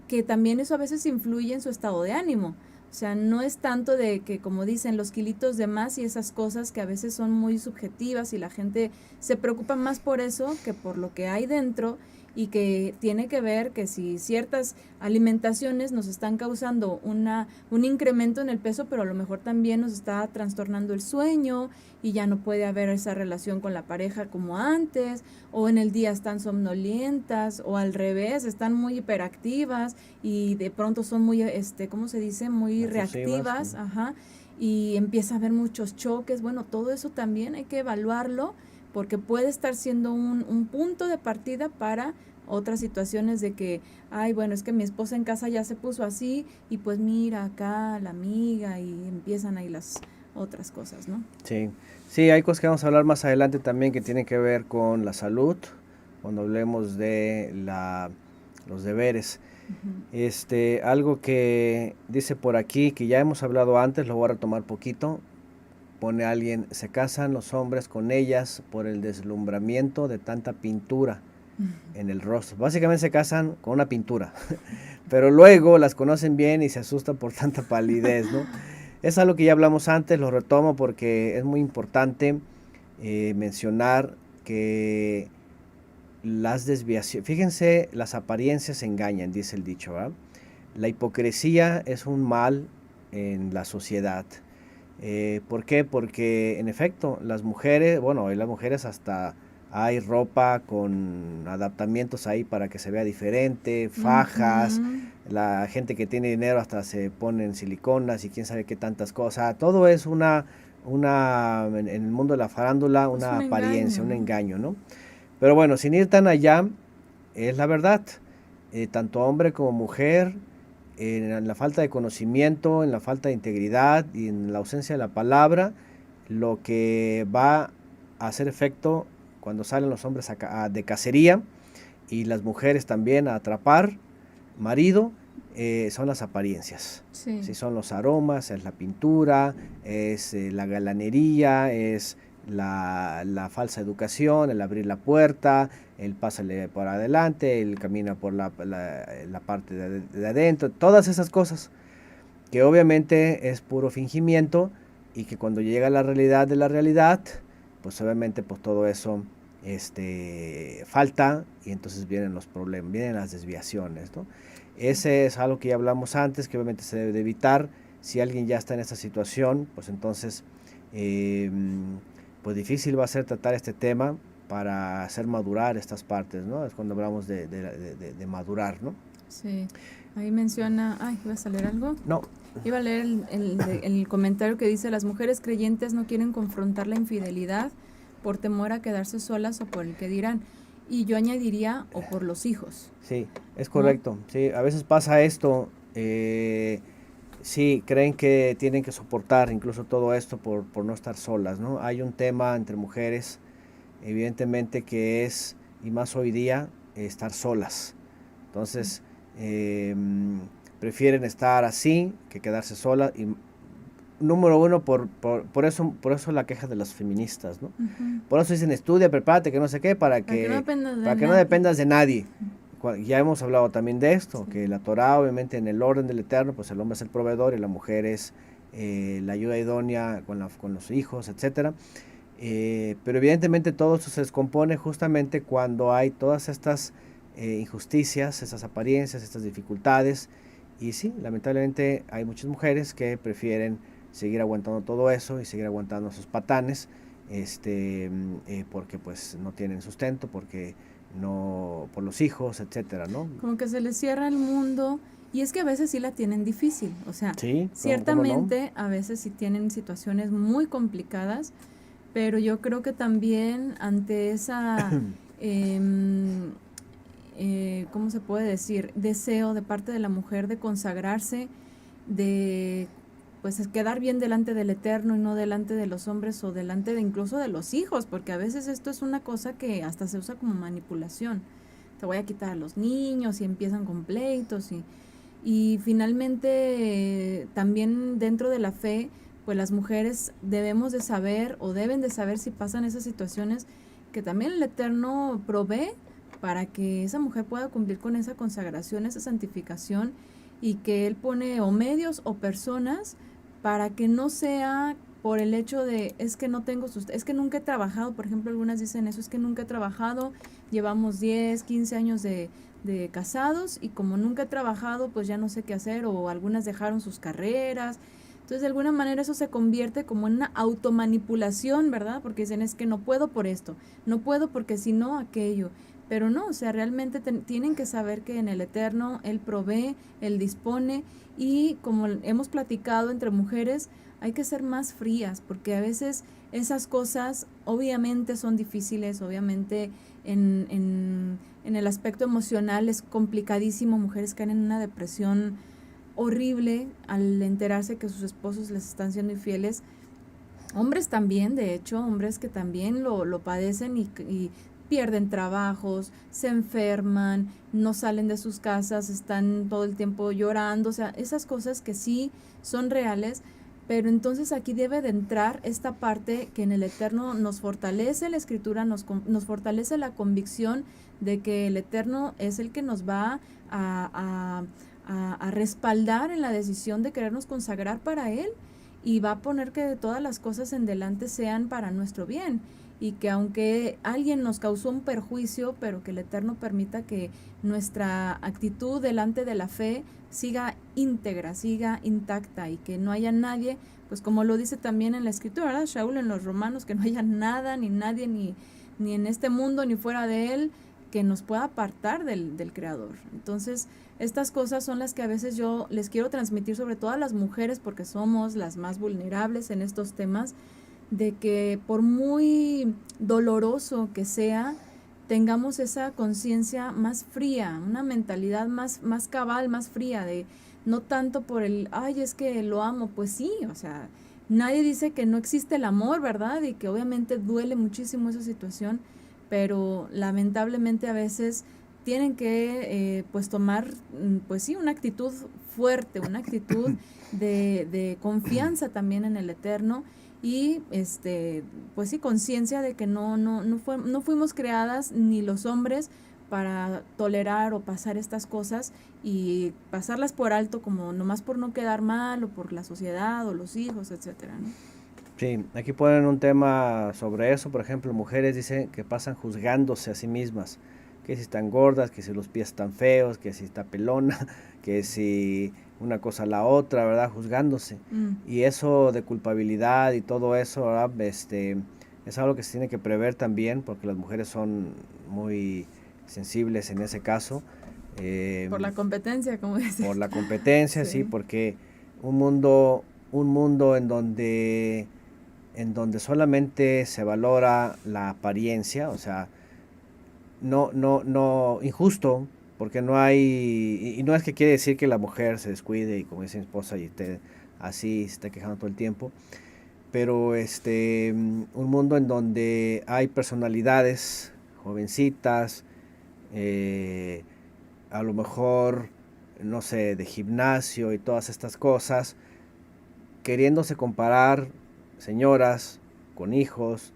que también eso a veces influye en su estado de ánimo. O sea, no es tanto de que, como dicen, los kilitos de más y esas cosas que a veces son muy subjetivas y la gente se preocupa más por eso que por lo que hay dentro y que tiene que ver que si ciertas alimentaciones nos están causando un incremento en el peso, pero a lo mejor también nos está trastornando el sueño y ya no puede haber esa relación con la pareja como antes, o en el día están somnolientas, o al revés, están muy hiperactivas y de pronto son muy, ¿cómo se dice? Muy reactivas, ajá, y empieza a haber muchos choques. Bueno, todo eso también hay que evaluarlo porque puede estar siendo un punto de partida para otras situaciones de que, ay, bueno, es que mi esposa en casa ya se puso así y pues mira acá la amiga y empiezan ahí las otras cosas, ¿no? Sí, sí, hay cosas que vamos a hablar más adelante también que tienen que ver con la salud, cuando hablemos de los deberes. Algo que dice por aquí, que ya hemos hablado antes, lo voy a retomar poquito, pone alguien, se casan los hombres con ellas por el deslumbramiento de tanta pintura en el rostro. Básicamente se casan con una pintura, pero luego las conocen bien y se asustan por tanta palidez, ¿no? Es algo que ya hablamos antes, lo retomo porque es muy importante mencionar que las desviaciones, fíjense, las apariencias engañan, dice el dicho, ¿verdad? La hipocresía es un mal en la sociedad. ¿Por qué? Porque en efecto las mujeres, bueno, hoy las mujeres hasta hay ropa con adaptamientos ahí para que se vea diferente, fajas, la gente que tiene dinero hasta se pone en siliconas y quién sabe qué tantas cosas. Todo es en el mundo de la farándula, una apariencia, un engaño, ¿no? Pero bueno, sin ir tan allá, es la verdad, tanto hombre como mujer, en la falta de conocimiento, en la falta de integridad y en la ausencia de la palabra, lo que va a hacer efecto cuando salen los hombres de cacería y las mujeres también a atrapar marido, son las apariencias. Sí. Sí, son los aromas, es la pintura, es la galanería, es la falsa educación, el abrir la puerta, el pásale por adelante, el camina por la parte de adentro, todas esas cosas que obviamente es puro fingimiento y que cuando llega la realidad de la realidad, pues obviamente pues todo eso falta y entonces vienen los problemas, vienen las desviaciones, ¿no? Ese es algo que ya hablamos antes, que obviamente se debe de evitar. Si alguien ya está en esa situación, pues entonces pues difícil va a ser tratar este tema para hacer madurar estas partes, ¿no? Es cuando hablamos de madurar, ¿no? Sí, ahí menciona, ¿ibas a leer algo? No. Iba a leer el comentario que dice, las mujeres creyentes no quieren confrontar la infidelidad por temor a quedarse solas o por el que dirán. Y yo añadiría, o por los hijos. Sí, es correcto. ¿No? Sí, a veces pasa esto, sí, creen que tienen que soportar incluso todo esto por no estar solas, ¿no? Hay un tema entre mujeres, evidentemente que es, y más hoy día, estar solas. Entonces, prefieren estar así que quedarse solas. Y número uno, por eso la queja de las feministas, ¿no? Por eso dicen, estudia, prepárate, que no sé qué, para que no dependas de nadie. Ya hemos hablado también de esto, que la Torah, obviamente, en el orden del Eterno, pues el hombre es el proveedor y la mujer es la ayuda idónea con los hijos, etcétera. Pero evidentemente todo eso se descompone justamente cuando hay todas estas injusticias, esas apariencias, estas dificultades. Y sí, lamentablemente hay muchas mujeres que prefieren seguir aguantando todo eso y seguir aguantando sus patanes, porque pues no tienen sustento, porque no, por los hijos, etcétera, ¿no? Como que se les cierra el mundo, y es que a veces sí la tienen difícil, o sea, sí, ciertamente ¿cómo no? A veces sí tienen situaciones muy complicadas, pero yo creo que también ante esa, ¿cómo se puede decir? Deseo de parte de la mujer de consagrarse, de pues quedar bien delante del Eterno y no delante de los hombres o delante de incluso de los hijos, porque a veces esto es una cosa que hasta se usa como manipulación. Te voy a quitar a los niños y empiezan con pleitos y finalmente también dentro de la fe, pues las mujeres debemos de saber o deben de saber si pasan esas situaciones que también el Eterno provee para que esa mujer pueda cumplir con esa consagración, esa santificación y que Él pone o medios o personas para que no sea por el hecho de, es que no tengo es que nunca he trabajado, por ejemplo, algunas dicen eso, es que nunca he trabajado, llevamos 10, 15 años de casados y como nunca he trabajado, pues ya no sé qué hacer, o algunas dejaron sus carreras. Entonces, de alguna manera eso se convierte como en una automanipulación, ¿verdad? Porque dicen, es que no puedo por esto, no puedo porque si no, aquello. Pero no, o sea, realmente tienen que saber que en el Eterno Él provee, Él dispone, y como hemos platicado entre mujeres, hay que ser más frías, porque a veces esas cosas obviamente son difíciles, obviamente en el aspecto emocional es complicadísimo, mujeres caen en una depresión horrible al enterarse que sus esposos les están siendo infieles, hombres también, de hecho, hombres que también lo padecen y pierden trabajos, se enferman, no salen de sus casas, están todo el tiempo llorando, o sea, esas cosas que sí son reales, Pero entonces aquí debe de entrar esta parte que en el Eterno nos fortalece la Escritura, nos fortalece la convicción de que el Eterno es el que nos va a respaldar en la decisión de querernos consagrar para Él, y va a poner que todas las cosas en delante sean para nuestro bien, y que aunque alguien nos causó un perjuicio, pero que el Eterno permita que nuestra actitud delante de la fe siga íntegra, siga intacta, y que no haya nadie, pues como lo dice también en la Escritura, ¿verdad? Shaul en los Romanos, que no haya nada ni nadie ni en este mundo ni fuera de él que nos pueda apartar del Creador. Entonces, estas cosas son las que a veces yo les quiero transmitir, sobre todo a las mujeres, porque somos las más vulnerables en estos temas, de que por muy doloroso que sea, tengamos esa conciencia más fría, una mentalidad más cabal, más fría, de no tanto por el, ay, es que lo amo, pues sí, o sea, nadie dice que no existe el amor, ¿verdad? Y que obviamente duele muchísimo esa situación, pero lamentablemente a veces tienen que pues tomar, pues sí, una actitud fuerte, una actitud de confianza también en el Eterno, y pues sí, conciencia de que no fuimos creadas ni los hombres para tolerar o pasar estas cosas y pasarlas por alto, como nomás por no quedar mal, o por la sociedad o los hijos, etcétera, ¿no? Sí, aquí ponen un tema sobre eso. Por ejemplo, mujeres dicen que pasan juzgándose a sí mismas, que si están gordas, que si los pies están feos, que si está pelona, que si una cosa a la otra, ¿verdad? Juzgándose. Y eso de culpabilidad y todo eso, ¿verdad? Es algo que se tiene que prever también, porque las mujeres son muy sensibles en ese caso. Por la competencia, como dices. Por la competencia, sí, porque un mundo en donde solamente se valora la apariencia, o sea, no, injusto, porque no hay, y no es que quiere decir que la mujer se descuide y como dice mi esposa y esté así, se está quejando todo el tiempo, pero un mundo en donde hay personalidades jovencitas, a lo mejor, no sé, de gimnasio y todas estas cosas, queriéndose comparar, señoras con hijos,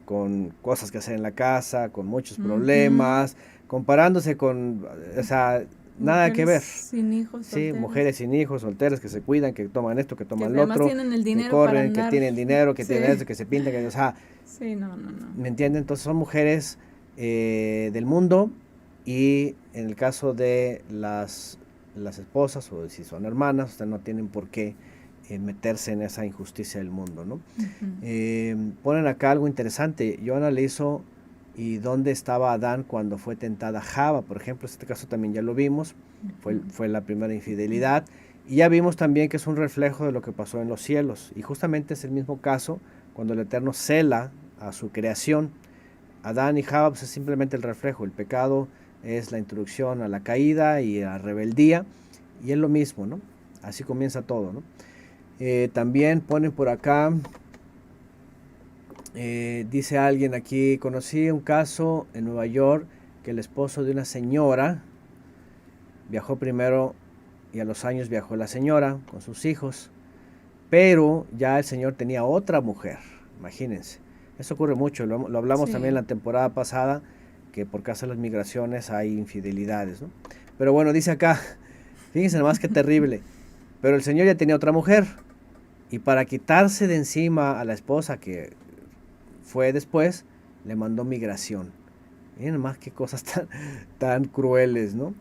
con cosas que hacer en la casa, con muchos problemas, comparándose con, o sea, nada que ver. Sin hijos, sí, solteras. Mujeres sin hijos, solteras, que se cuidan, que toman esto, que toman que lo además otro, tienen el que dinero corren, para andar. que tienen dinero, que Sí. tienen esto, que se pintan, que, o sea, sí, no. ¿me entienden? Entonces son mujeres del mundo, y en el caso de las esposas, o si son hermanas, ustedes no tienen por qué meterse en esa injusticia del mundo, ¿no? Ponen acá algo interesante. Yo analizo y dónde estaba Adán cuando fue tentada Java, por ejemplo. Este caso también ya lo vimos, fue la primera infidelidad, y ya vimos también que es un reflejo de lo que pasó en los cielos, y justamente es el mismo caso cuando el Eterno cela a su creación. Adán y Java, pues, es simplemente el reflejo. El pecado es la introducción a la caída y a la rebeldía, y es lo mismo, ¿no? Así comienza todo, ¿no? También ponen por acá, dice alguien aquí, conocí un caso en Nueva York que el esposo de una señora viajó primero y a los años viajó la señora con sus hijos, pero ya el señor tenía otra mujer, imagínense. Eso ocurre mucho, lo hablamos también la temporada pasada, que por causa de las migraciones hay infidelidades, ¿no? Pero bueno, dice acá, fíjense nomás qué terrible, pero el señor ya tenía otra mujer, y para quitarse de encima a la esposa que fue después, le mandó migración. Miren nomás qué cosas tan crueles, ¿no?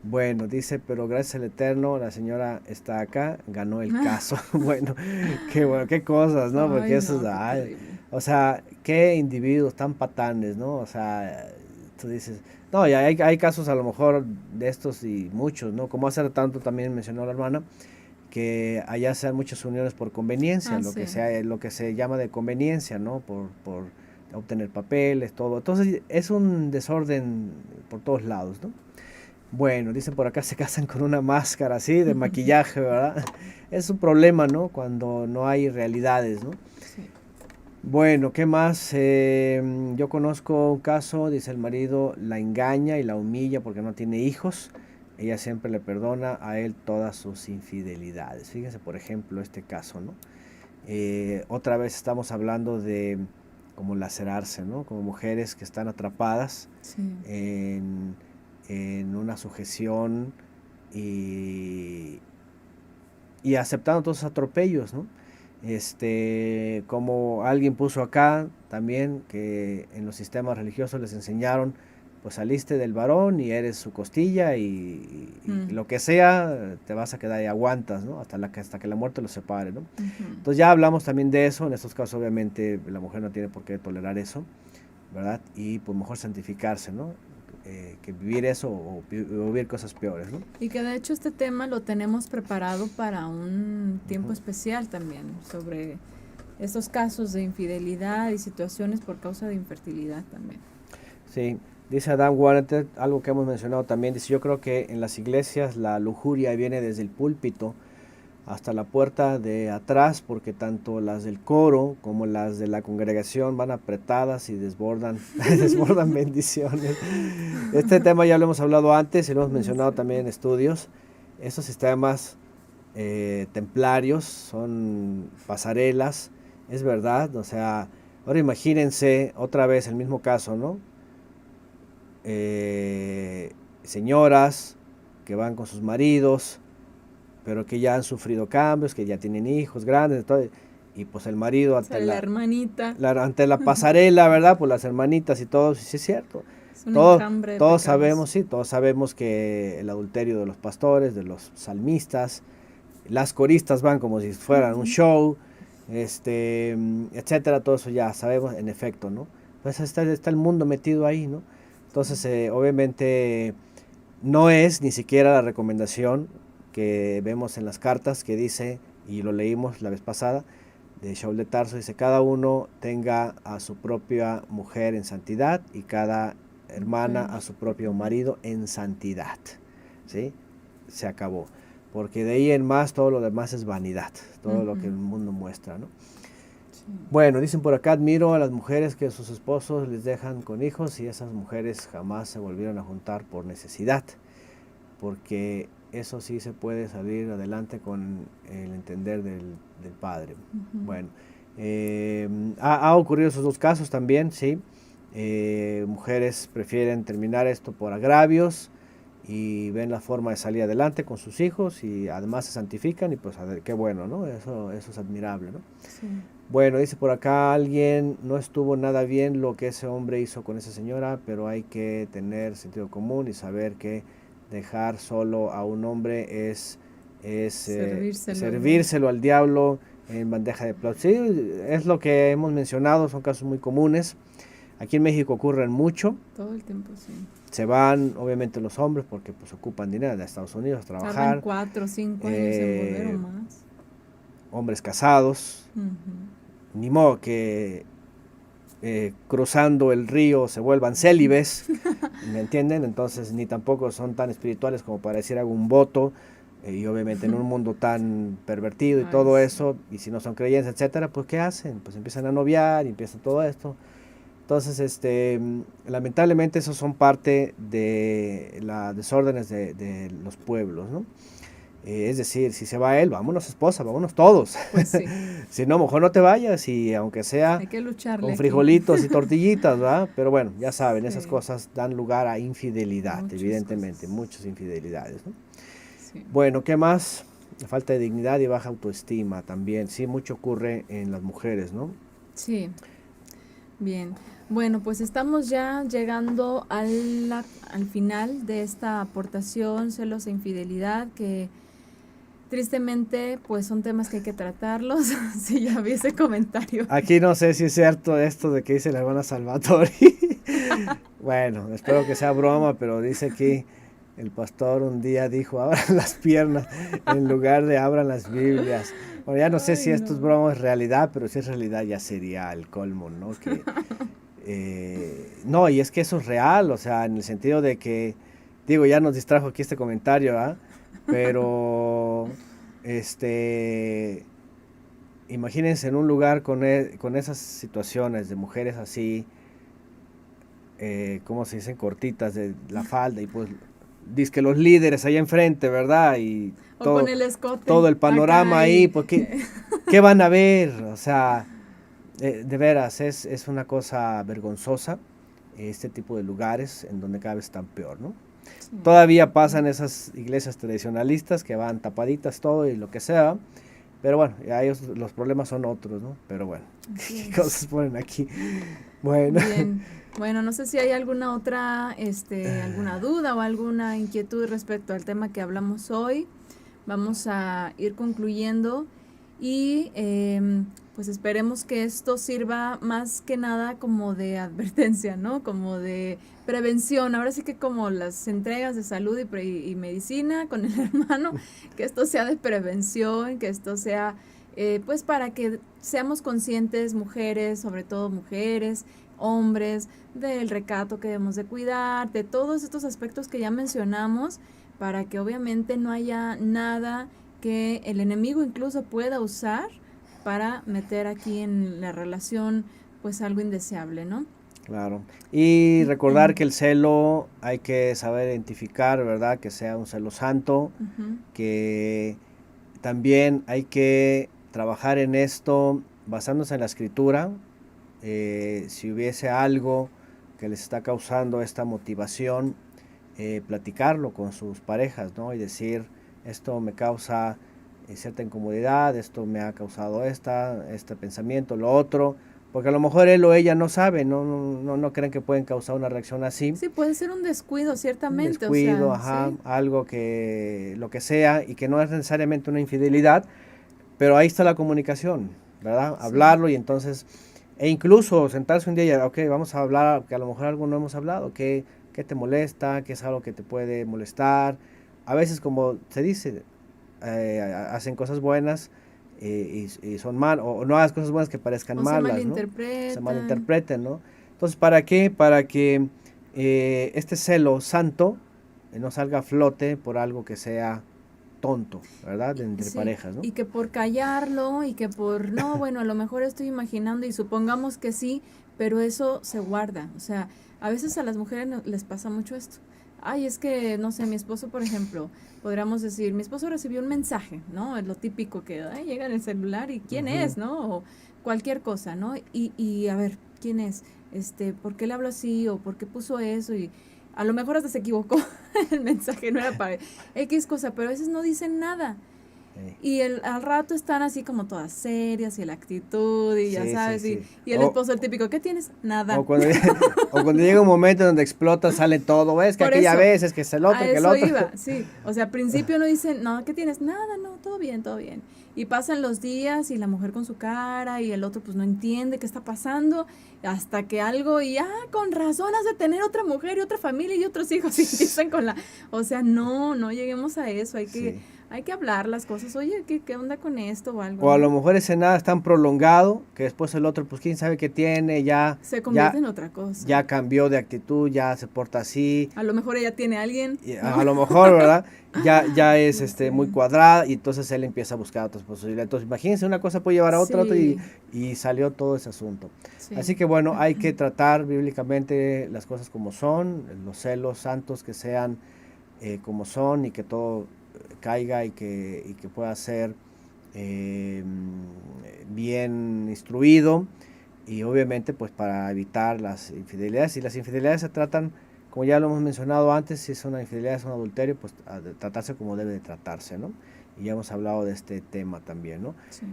Bueno, dice, pero gracias al Eterno, la señora está acá, ganó el caso. Bueno, qué cosas, ¿no? Porque eso es, o sea, qué individuos tan patanes, ¿no? O sea, tú dices, no, ya hay casos a lo mejor de estos y muchos, ¿no? Como hace tanto también mencionó la hermana, que allá se dan muchas uniones por conveniencia, lo que se llama de conveniencia, ¿no? Por obtener papeles, todo. Entonces es un desorden por todos lados, ¿no? Bueno, dicen por acá se casan con una máscara así de maquillaje, ¿verdad? Es un problema, ¿no? Cuando no hay realidades, ¿no? Sí. Bueno, ¿qué más? Yo conozco un caso, dice el marido la engaña y la humilla porque no tiene hijos. Ella siempre le perdona a él todas sus infidelidades. Fíjense, por ejemplo, este caso, ¿no? Otra vez estamos hablando de como lacerarse, ¿no? Como mujeres que están atrapadas Sí. en una sujeción y aceptando todos esos atropellos, ¿no? Como alguien puso acá también, que en los sistemas religiosos les enseñaron, pues saliste del varón y eres su costilla y lo que sea, te vas a quedar y aguantas, ¿no? Hasta que la muerte los separe, ¿no? Entonces ya hablamos también de eso. En estos casos obviamente la mujer no tiene por qué tolerar eso, ¿verdad? Y pues mejor santificarse, ¿no? Que vivir eso o vivir cosas peores, ¿no? Y que de hecho este tema lo tenemos preparado para un tiempo especial también, sobre estos casos de infidelidad y situaciones por causa de infertilidad también. Sí, dice Adam Warner, algo que hemos mencionado también, dice, yo creo que en las iglesias la lujuria viene desde el púlpito hasta la puerta de atrás, porque tanto las del coro como las de la congregación van apretadas y desbordan bendiciones. Este tema ya lo hemos hablado antes y lo hemos mencionado también en estudios. Estos sistemas templarios son pasarelas, es verdad. O sea, ahora imagínense otra vez el mismo caso, ¿no? Señoras que van con sus maridos, pero que ya han sufrido cambios, que ya tienen hijos grandes, todo, y pues el marido ante la hermanita. ante la pasarela, ¿verdad? Pues las hermanitas y todo, sí es cierto. Todos sabemos, sí, todos sabemos que el adulterio de los pastores, de los salmistas, las coristas van como si fueran un show, etcétera, todo eso ya sabemos, en efecto, ¿no? Pues está el mundo metido ahí, ¿no? Entonces, obviamente, no es ni siquiera la recomendación que vemos en las cartas que dice, y lo leímos la vez pasada, de Shaul de Tarso, dice, cada uno tenga a su propia mujer en santidad y cada hermana a su propio marido en santidad, ¿sí? Se acabó, porque de ahí en más todo lo demás es vanidad, todo lo que el mundo muestra, ¿no? Sí. Bueno, dicen por acá, admiro a las mujeres que sus esposos les dejan con hijos y esas mujeres jamás se volvieron a juntar por necesidad, porque eso sí se puede salir adelante con el entender del padre. Bueno, ha ocurrido esos dos casos también, sí. Mujeres prefieren terminar esto por agravios y ven la forma de salir adelante con sus hijos y además se santifican y pues qué bueno, ¿no? Eso es admirable, ¿no? Sí. Bueno, dice por acá alguien, no estuvo nada bien lo que ese hombre hizo con esa señora, pero hay que tener sentido común y saber que dejar solo a un hombre es servírselo al diablo en bandeja de plata. Sí, es lo que hemos mencionado, son casos muy comunes. Aquí en México ocurren mucho. Todo el tiempo, sí. Se van, obviamente, los hombres porque pues ocupan dinero de Estados Unidos a trabajar. Tardan 4 o 5 años en volver o más. Hombres casados. Ni modo que cruzando el río se vuelvan célibes, ¿me entienden? Entonces ni tampoco son tan espirituales como para decir hago un voto, y obviamente en un mundo tan pervertido y todo eso, y si no son creyentes, etcétera, pues ¿qué hacen? Pues empiezan a noviar y empiezan todo esto. Entonces, lamentablemente esos son parte de las desórdenes de los pueblos, ¿no? Es decir, si se va él, vámonos esposa, vámonos todos. Pues sí. Si no, mejor no te vayas y aunque sea hay que lucharle con frijolitos aquí y tortillitas, ¿verdad? Pero bueno, ya saben, sí. Esas cosas dan lugar a infidelidad, evidentemente, muchas infidelidades, ¿no? Sí. Bueno, ¿qué más? La falta de dignidad y baja autoestima también, sí, mucho ocurre en las mujeres, ¿no? Sí, bien. Bueno, pues estamos ya llegando al final de esta aportación, celos e infidelidad, que tristemente pues son temas que hay que tratarlos. Sí, ya vi ese comentario. Aquí no sé si es cierto esto de que dice la hermana Salvatori. Bueno, espero que sea broma, pero dice que el pastor un día dijo, abran las piernas en lugar de abran las Biblias. Bueno, ya no sé si esto es broma o es realidad, pero si es realidad ya sería el colmo, ¿no? Que no, y es que eso es real, o sea, en el sentido de que, digo, ya nos distrajo aquí este comentario, ¿ah? Pero, imagínense en un lugar con esas situaciones de mujeres así, ¿cómo se dicen? Cortitas de la falda y pues, dizque los líderes ahí enfrente, ¿verdad? Y todo, con el escote, todo el panorama ahí, porque ¿Qué van a ver? O sea, de veras, es una cosa vergonzosa este tipo de lugares en donde cada vez están peor, ¿no? Sí. Todavía pasan esas iglesias tradicionalistas que van tapaditas todo y lo que sea, pero bueno, a ellos los problemas son otros, ¿no? Pero bueno, Así ¿qué es. cosas ponen aquí? Bueno, Bien, bueno, no sé si hay alguna otra, alguna duda o alguna inquietud respecto al tema que hablamos hoy. Vamos a ir concluyendo y pues esperemos que esto sirva más que nada como de advertencia, ¿no? Como de prevención. Ahora sí que como las entregas de salud y medicina con el hermano, que esto sea de prevención, que esto sea pues para que seamos conscientes, mujeres, sobre todo mujeres, hombres, del recato que debemos de cuidar, de todos estos aspectos que ya mencionamos, para que obviamente no haya nada que el enemigo incluso pueda usar para meter aquí en la relación pues algo indeseable, ¿no? claro. Y recordar que el celo hay que saber identificar, ¿verdad? Que sea un celo santo, Ujú. que también hay que trabajar en esto basándose en la escritura. Si hubiese algo que les está causando esta motivación, platicarlo con sus parejas, ¿no? Y decir, esto me causa cierta incomodidad, esto me ha causado este pensamiento, lo otro, porque a lo mejor él o ella no sabe, no creen que pueden causar una reacción así, Sí, puede ser un descuido, un ciertamente, o descuido, sea, ajá, sí. algo que, lo que sea, y que no es necesariamente una infidelidad, pero ahí está la comunicación, ¿verdad? Sí. Hablarlo y entonces, e incluso sentarse un día y, ok, vamos a hablar, que a lo mejor algo no hemos hablado, qué te molesta, qué es algo que te puede molestar. A veces, como se dice, hacen cosas buenas y son mal, o no hagas cosas buenas que parezcan O se malas, ¿no? Se malinterpretan. malinterpreten, ¿no? Entonces, ¿para qué? Para que este celo santo no salga a flote por algo que sea tonto, ¿verdad? Entre Sí, parejas, ¿no? y que por callarlo y que por, no, bueno, a lo mejor estoy imaginando y supongamos que sí, pero eso se guarda. O sea, a veces a las mujeres les pasa mucho esto. Ay, es que, no sé, mi esposo, por ejemplo, podríamos decir, mi esposo recibió un mensaje, ¿no? Es lo típico que ay, llega en el celular y quién Ujú. es, ¿no? O cualquier cosa, ¿no? Y a ver, ¿quién es? ¿Por qué le hablo así? ¿O por qué puso eso? Y a lo mejor hasta se equivocó. El mensaje no era para X cosa, pero a veces no dicen nada. Sí, Y al rato están así como todas serias y la actitud y ya sí, sí, sabes, sí. y el esposo el típico, ¿qué tienes? Nada. O cuando, o cuando llega un momento donde explota, sale todo. Es que Por aquella eso, vez, es que es el a otro, que el eso otro. iba, sí. O sea, al principio no dicen, no, ¿qué tienes? Nada, no, todo bien, todo bien. Y pasan los días y la mujer con su cara y el otro pues no entiende qué está pasando hasta que algo y con razón has de tener otra mujer y otra familia y otros hijos y empiezan con la, o sea, no lleguemos a eso, Sí. hay que hablar las cosas, oye, ¿qué onda con esto o algo, O a no? lo mejor ese nada es tan prolongado que después el otro, pues quién sabe qué tiene, Se convierte ya, en otra cosa. ya cambió de actitud, ya se porta así. A lo mejor ella tiene a alguien, Y ¿no? a lo mejor, ¿verdad? Ya es No sé. muy cuadrada y entonces él empieza a buscar otras posibilidades. Entonces, imagínense, una cosa puede llevar a otra Sí, y salió todo ese asunto. sí. Así que bueno, hay que tratar bíblicamente las cosas como son, los celos santos que sean como son y que todo caiga y que pueda ser eh, bien instruido y obviamente pues para evitar las infidelidades. Y las infidelidades se tratan, como ya lo hemos mencionado antes, si es una infidelidad, es un adulterio, pues a tratarse como debe de tratarse, ¿no? Y ya hemos hablado de este tema también, ¿no? Sí.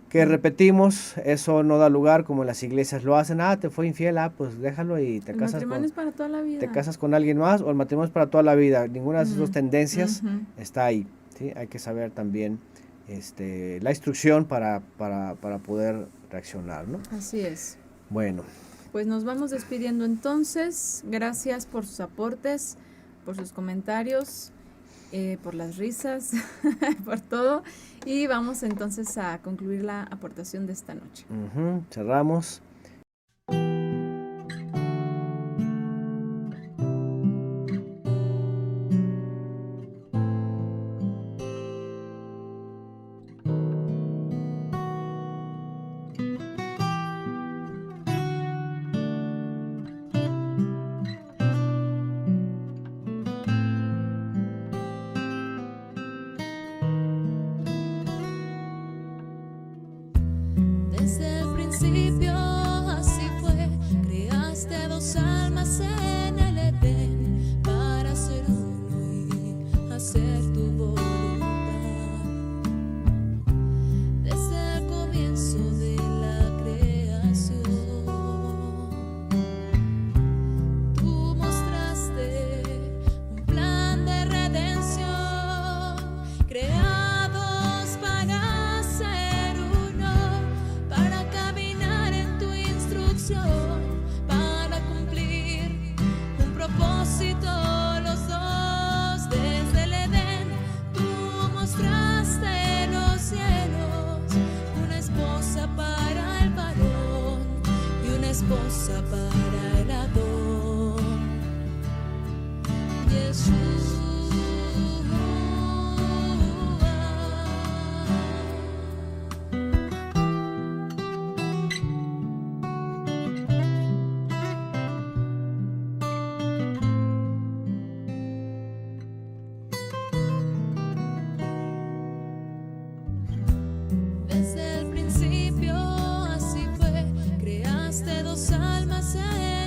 Que repetimos, eso no da lugar como en las iglesias lo hacen, te fue infiel, pues déjalo y El matrimonio es para toda la te vida. casas con alguien más o el matrimonio es para toda la vida. Ninguna de esas dos Ujú, tendencias ujú. está ahí, ¿sí? Hay que saber también la instrucción para poder reaccionar, ¿no? Así es. Bueno, Pues nos vamos despidiendo entonces. Gracias por sus aportes, por sus comentarios, por las risas, por todo. Y vamos entonces a concluir la aportación de esta noche. cerramos. principio así fue, creaste dos almas en el Edén para ser uno y hacer tu voluntad. Desde el comienzo de la creación, tú mostraste un plan de redención, creados para ser uno, para caminar en tu instrucción, para cumplir un propósito los dos. Desde el Edén tú mostraste los cielos, una esposa para el varón y una esposa para el Adón. Desde el principio así fue, creaste dos almas en